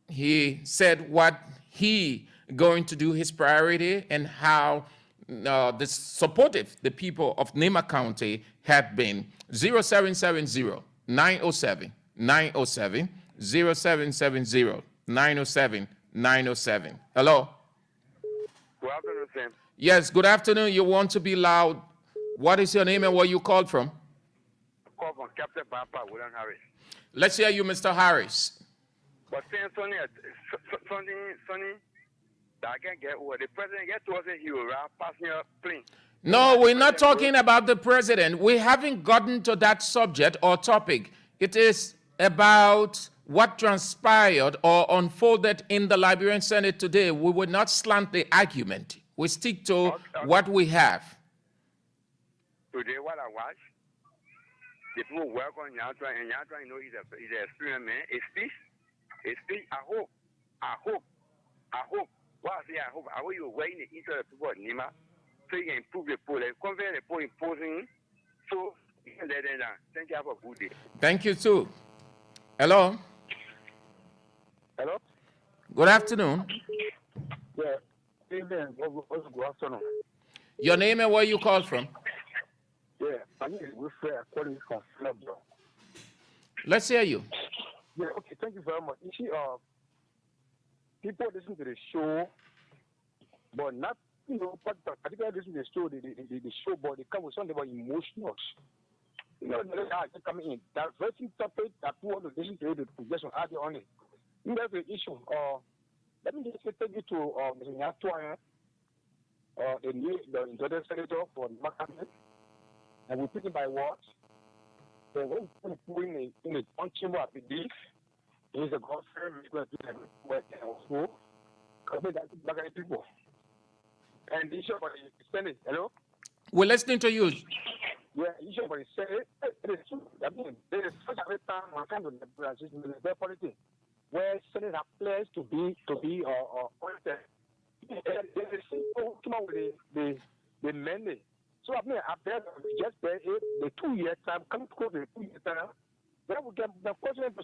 He said what he going to do, his priority, and how the supportive the people of Nema County have been. 0770 907 907 0770 907 907. Hello. Good afternoon, Sam. Yes, good afternoon. You want to be loud. What is your name and where you called from? I call from Captain Papa, William Harris. Let's hear you, Mr. Harris. But saying Sonny, that I can get where the president get towards he will pass me a plane. No, we're not talking about the president. We haven't gotten to that subject or topic. It is about what transpired or unfolded in the Liberian Senate today. We will not slant the argument. We stick to what we have. Today, what I watch, the people work on Yatra, and Yatra, you know, he's an experienced man. A speech, I hope. What I say, I hope you were in the interest of people at Nima, so you can improve the poll. Convert the poll imposing, so you can let them down. Thank you, have a good day. Thank you, too. Hello? Hello? Good afternoon. Yeah, good afternoon. Your name and where you call from? Yeah, my name is Wilfred, calling from Florida. Let's hear you. Yeah, okay, thank you very much. You see, people listen to the show, but not, particularly listen to the show, the show, but they come with something about emotions. You know, they come in, diverting topic that people want to listen to, the suggestion add on it. You have the issue. Let me just take you to Mr. Nyatwa, the intelligence senator for Maccabi. And we pick it by what? So when we put in a country where I believe he's a God friend, we're going to do work and also cover that back at people. And the issue about the Senate, hello? We're listening to you. Yeah, the issue about the Senate, it is true. I mean, there is such a time one kind of the politics where Senate have pledged to be appointed. There is people come out with the mandate. So I mean, I've just the 2 year time, coming close to the 2 year time. Then we get the question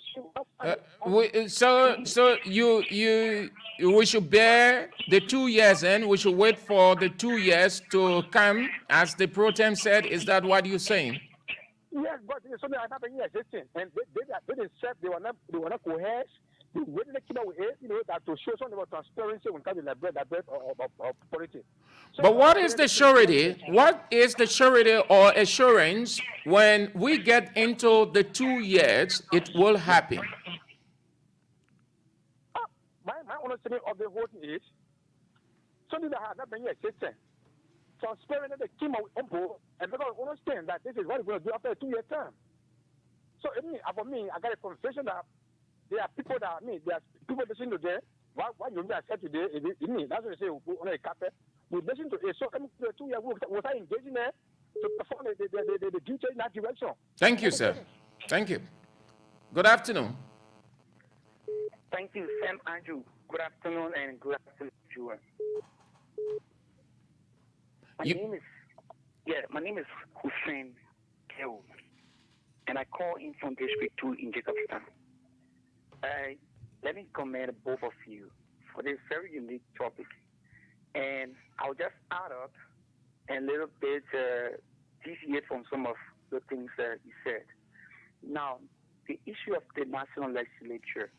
so we should bear the 2 years and we should wait for the 2 years to come, as the pro tem said. Is that what you're saying? Yes, but so they are not being existing, and they said they were not coherent. When they came out with it, that to show something about transparency when it comes to the bread of politics. So but what is the surety? What is the surety or assurance when we get into the 2 years it will happen? My understanding of the whole thing is something that has not been existing. Transparent that came out with Umbo, and because I understand that this is what we're going to do after a 2 year term. So for me, I got a conversation that there are people there are people listening to them. What you said today, that's what I say, on a carpet. We listen to it. So, the 2 years, was I engaging there to perform the duty in that direction? Thank you, sir. Thank you. Good afternoon. Thank you, Sam Andrew. Good afternoon and good afternoon, Juan. My name is Hussein Keo, and I call in from District 2 in Jacobstown. Let me commend both of you for this very unique topic. And I'll just add up a little bit, deviate from some of the things that you said. Now, the issue of the National Legislature,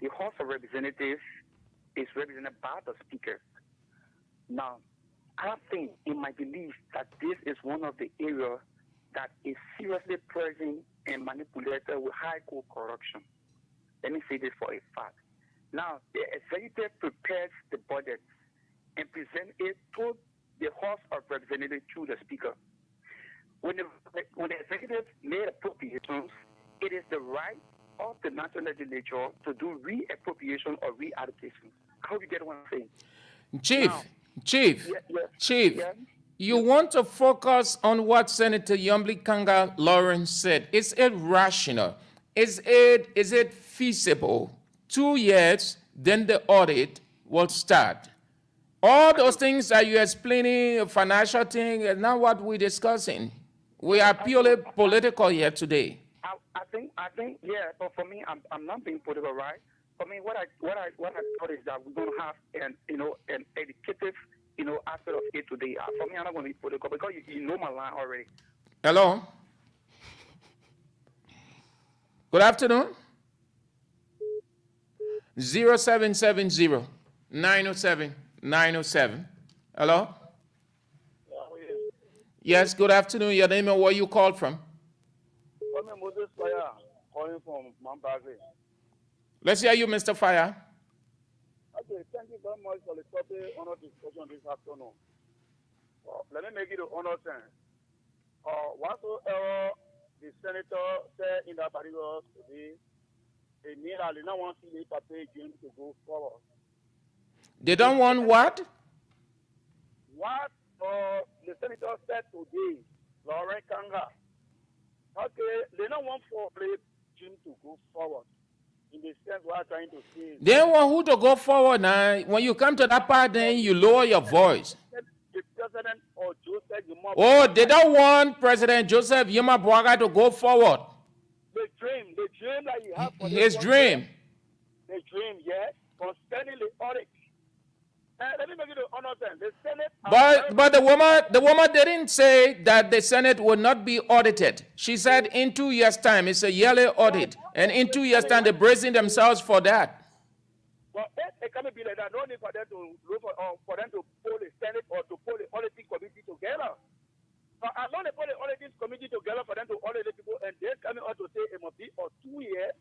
the House of Representatives is represented by the Speaker. Now, I think, in my belief, that this is one of the areas that is seriously present and manipulated with high court corruption. Let me say this for a fact. Now, the executive prepares the budget and presents it to the House of Representatives through the Speaker. When the when the executive made appropriations, it is the right of the national legislature to do reappropriation or reallocation. I hope you get what I'm saying. Chief, you want to focus on what Senator Yumble Kanga Lawrence said. Is it rational? Is it feasible? 2 years, then the audit will start. All those things that you're explaining, financial thing, is not what we're discussing. We are purely political here today. I think, yeah. But for me, I'm not being political, right? For me, what I thought is that we're going to have an educative, aspect of it today. For me, I'm not going to be political because you know my line already. Hello. Good afternoon. 0770 907 907. Hello? Yes, good afternoon. Your name and where you called from? I'm Moses Fire, calling from Mount Brazil. Let's hear you, Mr. Fire. Okay, thank you very much for the topic honor discussion this afternoon. Let me make it an honor thing. Whatsoever the senator said in that particular today, they merely don't want to see the paper to go forward. They don't want what? What the senator said today, Lauren Kanga. Okay, they don't want for Jim to go forward. In the sense we are trying to say. They don't want who to go forward now. When you come to that part, then you lower your voice. The president or Joseph Yuma. Oh, they don't want President Joseph Yuma Bwaga to go forward. The dream that you have for his dream. The dream, yeah, concerning the audit. Let me make it an honor then. The Senate. But the woman didn't say that the Senate will not be audited. She said in 2 years' time, it's a yearly audit, and in 2 years' time, they're bracing themselves for that. Well, it can't be like that. No need for them to look for them to pull the Senate or to pull the auditing committee together. But as long as they pull the auditing committee together for them to audit the people, and they're coming out to say it must be for 2 years,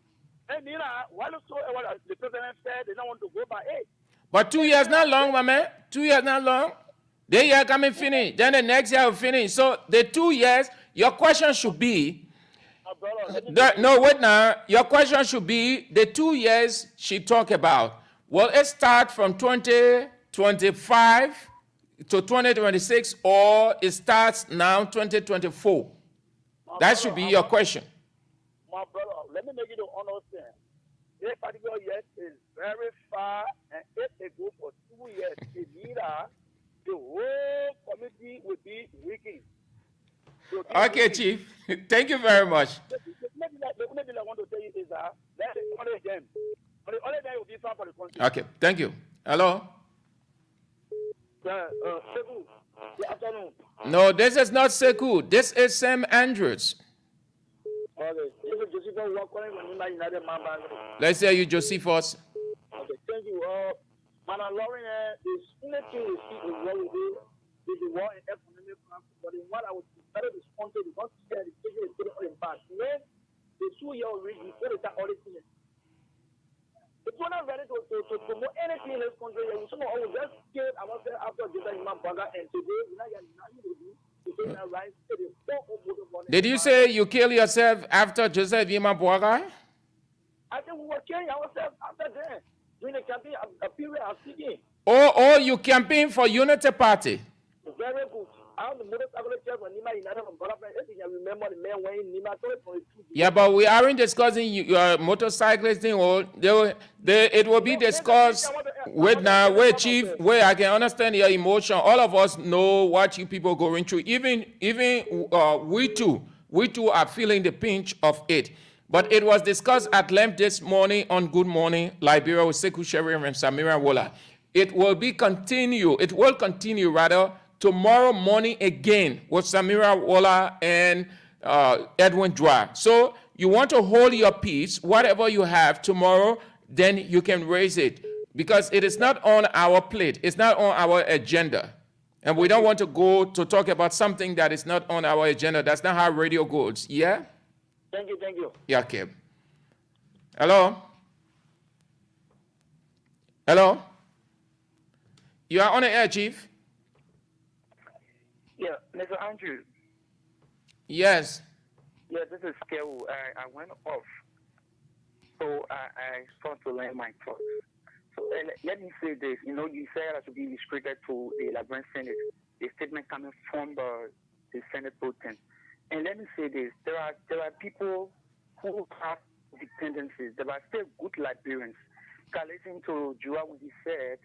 and while the president said they don't want to go by 8. But 2 years not long, my man. 2 years not long. The year coming finish. Then the next year will finish. So the 2 years, your question should be. No, wait now. Your question should be the 2 years she talked about. Will it start from 2025 to 2026 or it starts now 2024? That should be your question. My brother, let me make it an honor thing. This particular year is very far, and if they go for 2 years, the whole committee will be weakened. Okay, Chief. Thank you very much. Maybe I want to tell you is that let the honor them. The honor them will be far for the country. Okay, thank you. Hello? Sekou, good afternoon. No, this is not Sekou. This is Sam Andrews. Okay, this is Josephus calling from United Man. Let's hear you, Josephus. Okay, thank you. Madam Lauren, the only thing we see is what we do is the war in economic conflict. But in what I was better respond to because the education is put in back. When the 2 year reach, we put it at all the things. If we're not ready to promote anything in this country, we should always just scared ourselves after getting my brother and today we're not getting nothing to do. Did you say you kill yourself after Joseph Yima Bwaga? I think we were killing ourselves after that. During the campaign, a period of speaking. Oh, you campaign for Unity Party? Very good. I have the motorcycle chair for Nima United from Barapay. I remember the man wearing Nima. Yeah, but we aren't discussing your motorcyclist thing. It will be discussed with Chief, where I can understand your emotion. All of us know what you people are going through. Even we too are feeling the pinch of it. But it was discussed at length this morning on Good Morning Liberia with Sekou Sheriff and Samira Wola. It will continue tomorrow morning again with Samira Wola and Edwin Dwa. So you want to hold your peace, whatever you have tomorrow, then you can raise it. Because it is not on our plate. It's not on our agenda. And we don't want to go to talk about something that is not on our agenda. That's not how radio goes. Yeah? Thank you. Yeah, okay. Hello? Hello? You are on the air, Chief? Yeah, Mr. Andrew. Yes. Yeah, this is Kewu. I went off, so I start to learn my thoughts. So let me say this. You know, you said I should be restricted to the Liberian Senate. The statement coming from the Senate pro tem. And let me say this: there are people who have dependencies. There are still good Liberians. Listening to Jua when he said,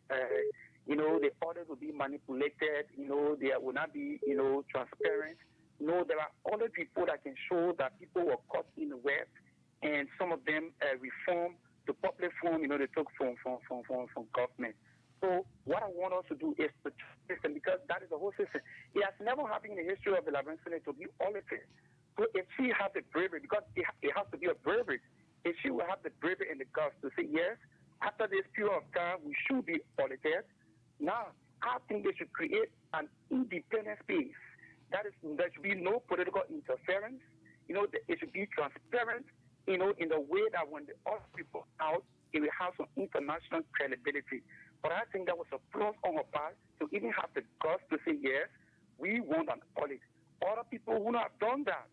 you know, the orders will be manipulated. You know, they will not be, you know, transparent. No, there are other people that can show that people were caught in the web, and some of them reform the public form, you know, they took from government. So what I want us to do is to system, because that is the whole system. It has never happened in the history of the Liberian Senate to be audited. So if she has the bravery, because it has to be a bravery, if she will have the bravery and the guts to say, yes, after this period of time, we should be audited. Now, I think they should create an independent space. There should be no political interference. You know, it should be transparent, you know, in the way that when the other people out, it will have some international credibility. But I think that was a plus on her part to even have the guts to say, yes, we want an audit. Other people who have done that.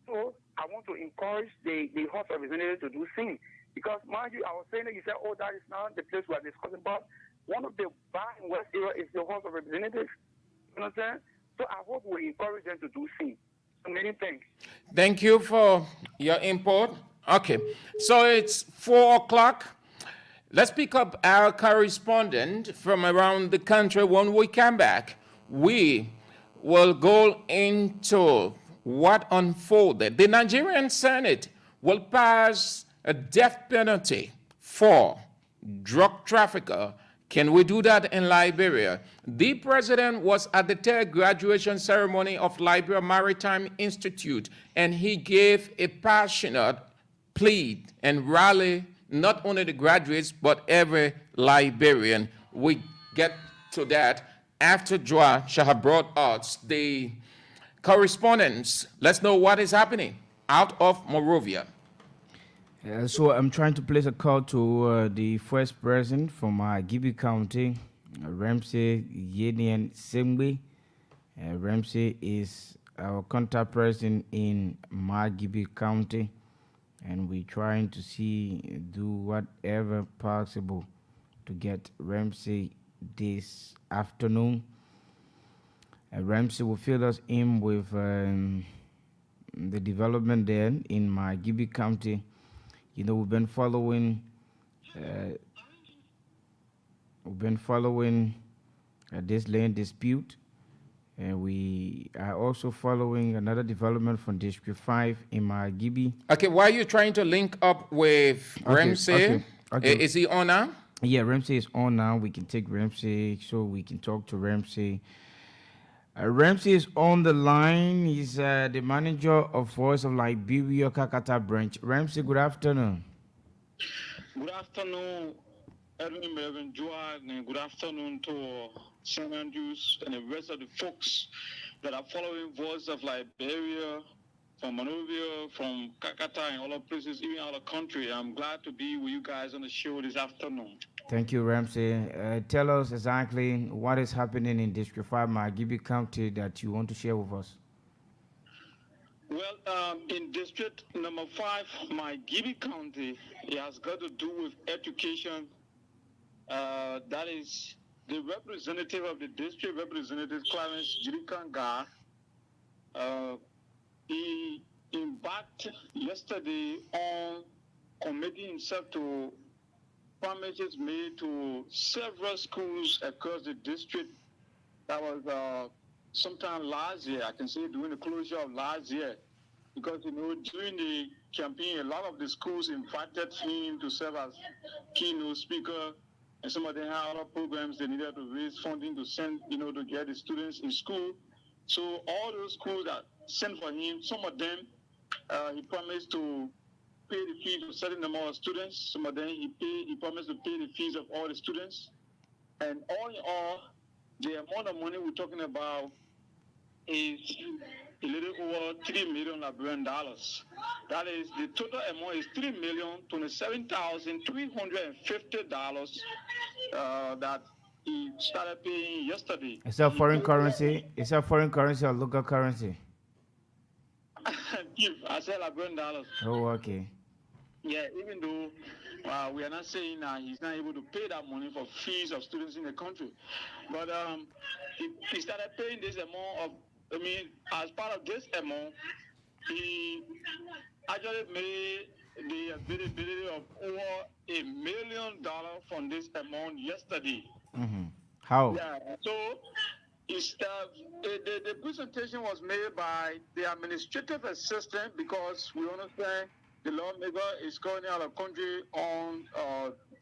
So I want to encourage the House of Representatives to do same. Because, mind you, I was saying that you said, oh, that is not the place we are discussing about. One of the bar in West area is the House of Representatives. You know what I'm saying? So I hope we encourage them to do same. So many thanks. Thank you for your input. Okay, so it's 4 o'clock. Let's pick up our correspondent from around the country. When we come back, we will go into what unfolded. The Nigerian Senate will pass a death penalty for drug trafficker. Can we do that in Liberia? The president was at the third graduation ceremony of Liberia Maritime Institute, and he gave a passionate plea and rally not only the graduates, but every Liberian. We get to that after Joa shall have brought us the correspondence. Let's know what is happening out of Monrovia. So I'm trying to place a call to the first president from Gibi County, Ramsey Yedian Singwe. Ramsey is our contact person in Gibi County, and we're trying to do whatever possible to get Ramsey this afternoon. Ramsey will fill us in with the development there in Gibi County. You know, we've been following this land dispute, and we are also following another development from District 5 in Margibi. Okay, why are you trying to link up with Ramsey? Okay. Is he on now? Yeah, Ramsey is on now. We can take Ramsey so we can talk to Ramsey. Ramsey is on the line. He's the manager of Voice of Liberia Kakata branch. Ramsey, good afternoon. Good afternoon, Edwin Mervyn Joa, and good afternoon to St. Andrews and the rest of the folks that are following Voice of Liberia from Monrovia, from Kakata, and other places, even out of the country. I'm glad to be with you guys on the show this afternoon. Thank you, Ramsey. Tell us exactly what is happening in District 5, Margibi County, that you want to share with us. Well, in District number 5, Margibi County, it has got to do with education. That is the representative of the district, Representative Clarence Jirikanga. He embarked yesterday on committing himself to promises made to several schools across the district. That was sometime last year, I can say during the closure of last year, because, you know, during the campaign, a lot of the schools invited him to serve as keynote speaker, and some of them had other programs they needed to raise funding to send, you know, to get the students in school. So all those schools that sent for him, some of them he promised to pay the fees of a certain number of students. Some of them he promised to pay the fees of all the students. And all in all, the amount of money we're talking about is a little over $3 million Liberian dollars. That is, the total amount is $3,27,350 that he started paying yesterday. Is that foreign currency? Is that foreign currency or local currency? give as $11. Oh, okay. Yeah, even though we are not saying that he's not able to pay that money for fees of students in the country, but he started paying this amount of, as part of this amount, he actually made the availability of over $1 million from this amount yesterday. Mm-hmm. How? Yeah, so the presentation was made by the administrative assistant, because we understand the lawmaker is currently out of country on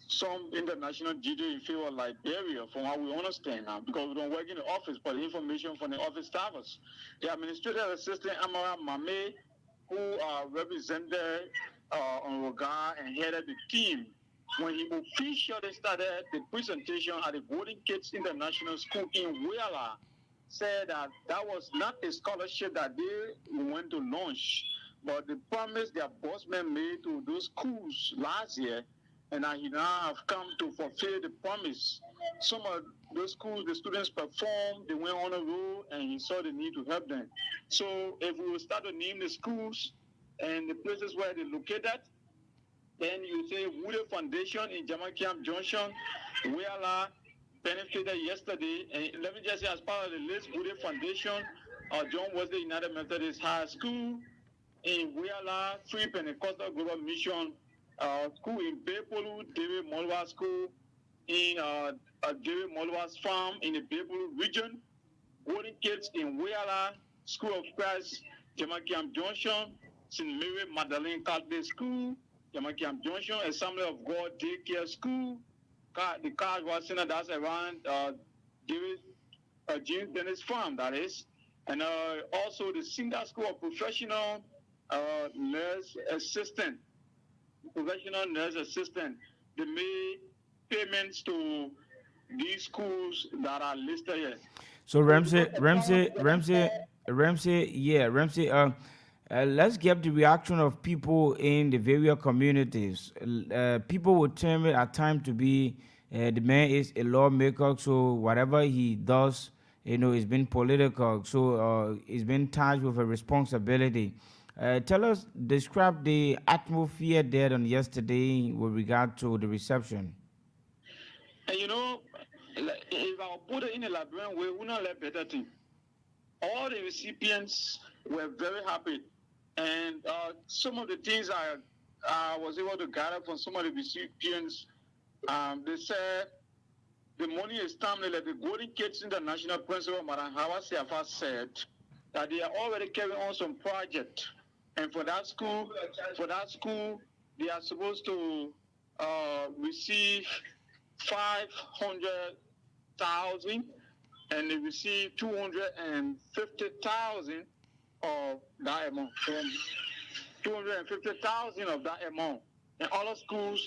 some international duty in favor of Liberia, from what we understand now, because we don't work in the office, but information from the office staffers. The administrative assistant, Amara Mame, who represented on Rogar and headed the team, when he officially started the presentation at the Golden Kids International School in Wheeler, said that that was not a scholarship that they went to launch, but the promise their bossman made to those schools last year, and that he now have come to fulfill the promise. Some of those schools, the students performed, they went on a road, and he saw the need to help them. So if we will start to name the schools and the places where they're located, then you say Wooded Foundation in Jamaica Junction, Wheeler, benefited yesterday. And let me just say, as part of the list, Wooded Foundation, John Wesley United Methodist High School in Wheeler, Free Pentecostal Global Mission School in Bepolu, David Molwa School in David Molwa's farm in the Bepolu region, Golden Kids in Wheeler, School of Christ, Jamaica Junction, St. Mary Magdalene Catholic School, Jamaica Junction, Assembly of God Daycare School, the Cardwell Center that's around David James Dennis Farm, that is, and also the Singer School of Professional Nurse Assistant. They made payments to these schools that are listed here. So Ramsey, let's get the reaction of people in the various communities. People would term it at times to be the man is a lawmaker, so whatever he does, is been political. So he's been charged with a responsibility. Tell us, describe the atmosphere there on yesterday with regard to the reception. And if I put it in a Liberian way, we not let better thing. All the recipients were very happy. And some of the things I was able to gather from some of the recipients, they said the money is timely. Like the Golden Kids International Principal, Madam Hawa Siafa, said that they are already carrying on some project. And for that school, they are supposed to receive 500,000, and they receive 250,000 of that amount. 250,000 of that amount. And other schools,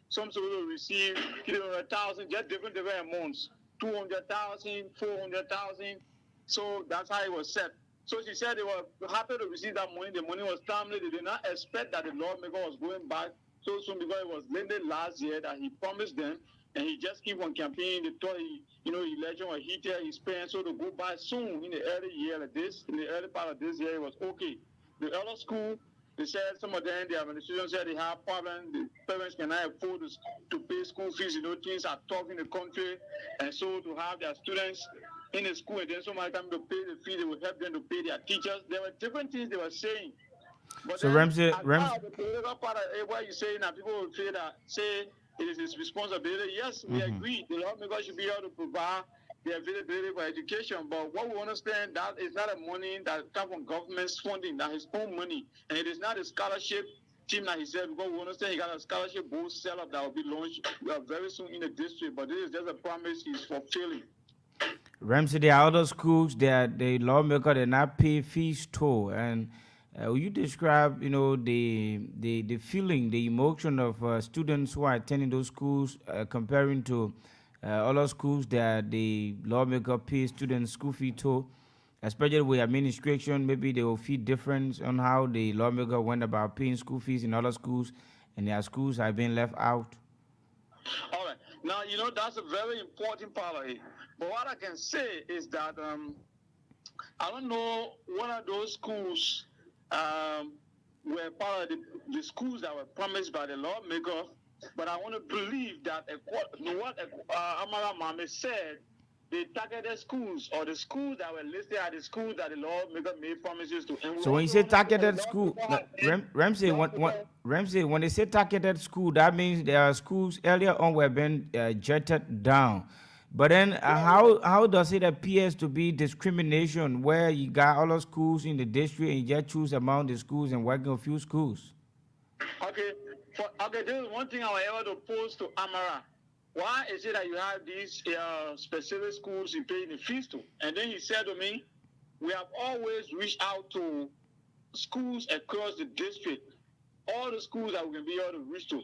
some schools will receive 300,000, just different amounts. 200,000, 400,000. So that's how it was set. So she said they were happy to receive that money. The money was timely. They did not expect that the lawmaker was going back so soon, because it was late last year that he promised them, and he just keep on campaigning. They thought election was heated, he's paying, so to go by soon in the early year like this, in the early part of this year, it was okay. The other school, they said some of them, the administration said they have problems, the parents cannot afford to pay school fees, things are tough in the country, and so to have their students in the school and then somebody come to pay the fee, they will help them to pay their teachers. There were different things they were saying. But so Ramsey, the political part of what you're saying that people will feel that say it is his responsibility. Yes, we agree. The lawmaker should be able to provide the availability for education. But what we understand, that is not a money that comes from government's funding, that is his own money. And it is not a scholarship team that he said, because we understand he got a scholarship board setup that will be launched very soon in the district. But this is just a promise he's fulfilling. Ramsey, there are other schools that the lawmaker did not pay fees to, and will you describe, the feeling, the emotion of students who are attending those schools, comparing to other schools that the lawmaker pays students school fee to, especially with administration? Maybe they will feel different on how the lawmaker went about paying school fees in other schools, and their schools have been left out. All right. Now, that's a very important part of it. But what I can say is that I don't know one of those schools were part of the schools that were promised by the lawmaker. But I want to believe that what Amara Mame said, the targeted schools or the schools that were listed are the schools that the lawmaker made promises to. And So when you say targeted school, Ramsey, when they say targeted school, that means there are schools earlier on were being jetted down. But then how does it appear to be discrimination where you got all the schools in the district and you just choose among the schools and work on a few schools? Okay, this is one thing I was able to pose to Amara. Why is it that you have these specific schools you pay the fees to? And then he said to me, we have always reached out to schools across the district, all the schools that we can be able to reach to.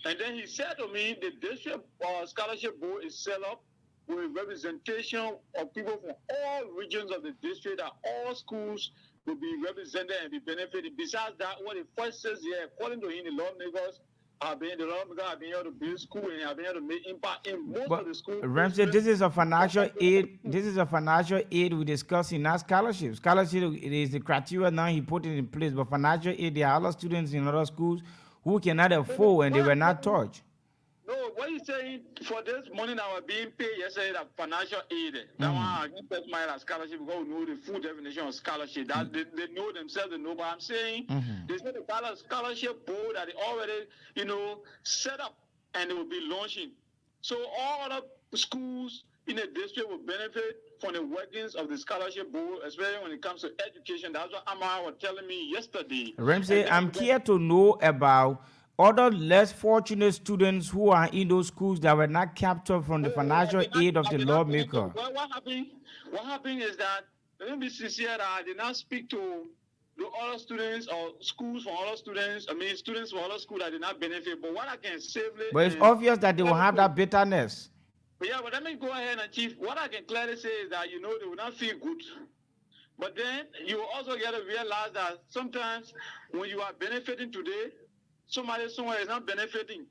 And then he said to me, the district scholarship board is set up with representation of people from all regions of the district, that all schools will be represented and be benefited. Besides that, what the first says here, according to him, the lawmakers have been able to build school and have been able to make impact in most of the schools. Ramsey, this is a financial aid. This is a financial aid we're discussing, not scholarship. Scholarship, it is the criteria now he put it in place, but financial aid, there are other students in other schools who cannot afford and they were not touched. No, what he's saying, for this money that were being paid yesterday, that financial aid, that one I can test my scholarship because we know the full definition of scholarship. That they know themselves, they know. But I'm saying, they said the scholarship board that they already, set up and they will be launching. So all other schools in the district will benefit from the workings of the scholarship board, especially when it comes to education. That's what Amara was telling me yesterday. Ramsey, I'm here to know about other less fortunate students who are in those schools that were not captured from the financial aid of the lawmaker. Well, what happened is that, let me be sincere, that I did not speak to the other students or schools from other students, students from other schools that did not benefit. But what I can safely... But it's obvious that they will have that bitterness. Yeah, but let me go ahead and Chief, what I can clearly say is that, they will not feel good. But then you also get to realize that sometimes when you are benefiting today, somebody somewhere is not benefiting.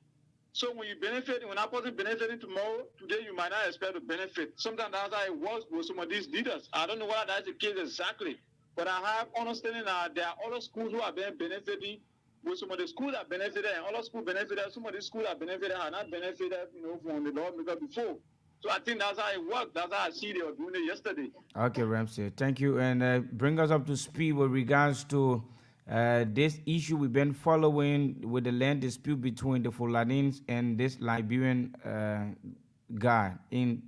So when you benefit, when that person benefiting tomorrow, today you might not expect to benefit. Sometimes that's how it works with some of these leaders. I don't know whether that's the case exactly, but I have understanding that there are other schools who are benefiting with some of the schools that benefited and other schools benefited. Some of the schools that benefited are not benefited, from the lawmaker before. So I think that's how it works. That's how I see they were doing it yesterday. Okay, Ramsey, thank you. And bring us up to speed with regards to this issue we've been following with the land dispute between the Fulanins and this Liberian guy in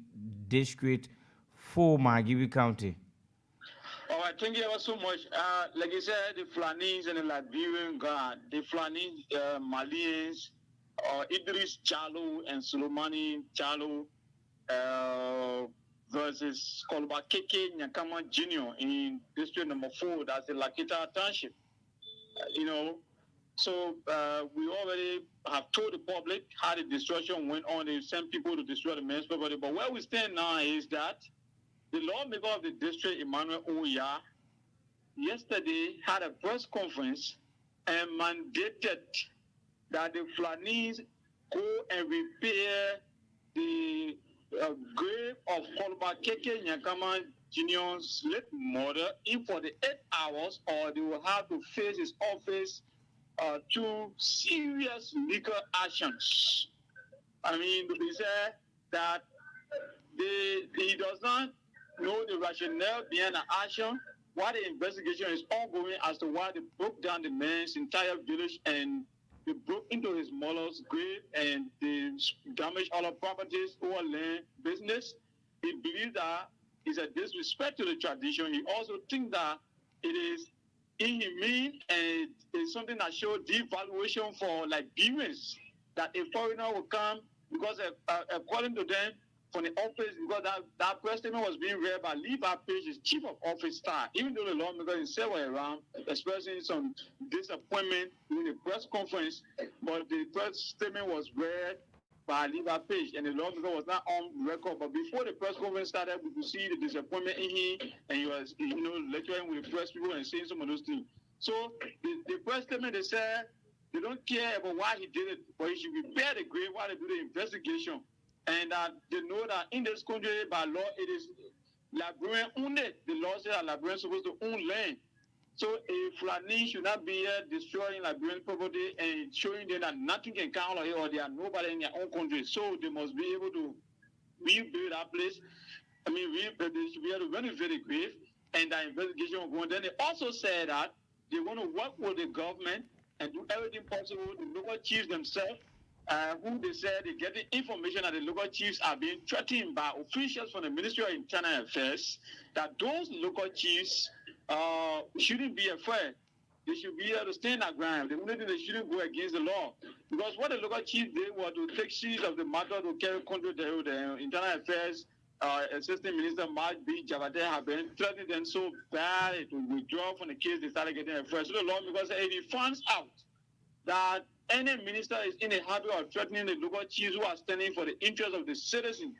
District 4, Margibi County. All right, thank you ever so much. Like you said, the Fulanins and the Liberian guy, the Fulanins, Malians, Idris Chalo and Solomani Chalo versus Kolba Keke Nyakama Jr. in District number 4, that's the Lakita Township. So we already have told the public how the destruction went on. They sent people to destroy the man's property. But where we stand now is that the lawmaker of the district, Emmanuel Oya, yesterday had a press conference and mandated that the Fulanese go and repair the grave of Kolba Keke Nyakama Jr.'s late mother in 48 hours, or they will have to face his office to serious legal actions. They said that he does not know the rationale behind the action, why the investigation is ongoing as to why they broke down the man's entire village and they broke into his mother's grave and they damaged all the properties or land business. He believes that it's a disrespect to the tradition. He also thinks that it is inhumane and it's something that shows devaluation for Liberians, that a foreigner will come because according to them, from the office, because that press statement was being read by Levi Page, his chief of office staff, even though the lawmaker himself were around, expressing some disappointment during the press conference, but the press statement was read by Levi Page, and the lawmaker was not on record. But before the press conference started, we could see the disappointment in him, and he was, lecturing with the press people and saying some of those things. So the press statement, they said they don't care about why he did it, but he should repair the grave while they do the investigation. And they know that in this country, by law, it is Liberian owned. The law says that Liberians are supposed to own land. So a Fulani should not be here destroying Liberian property and showing them that nothing can count on it or they are nobody in their own country. So they must be able to rebuild that place. I mean, they should be able to run it very grave and that investigation will go on. Then they also said that they want to work with the government and do everything possible. The local chiefs themselves, who they said they get the information that the local chiefs are being threatened by officials from the Ministry of Internal Affairs, that those local chiefs shouldn't be afraid. They should be able to stand their ground. The only thing they shouldn't go against the law. Because what the local chiefs did was to take seizure of the matter to carry control to the Internal Affairs. Assistant Minister Mark B. Javade have been threatening them so bad to withdraw from the case. They started getting afraid. So the law, because if he finds out that any minister is in the habit of threatening the local chiefs who are standing for the interests of the citizens,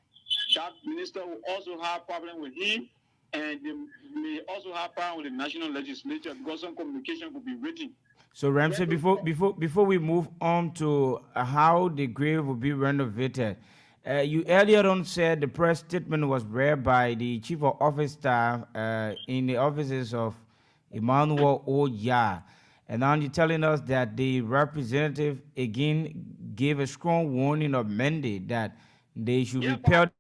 that minister will also have problem with him, and they may also have problem with the national legislature because some communication could be written. So Ramsey, before we move on to how the grave will be renovated, you earlier on said the press statement was read by the chief of office staff in the offices of Emmanuel Oya. And now you're telling us that the representative again gave a strong warning of mandate that they should repair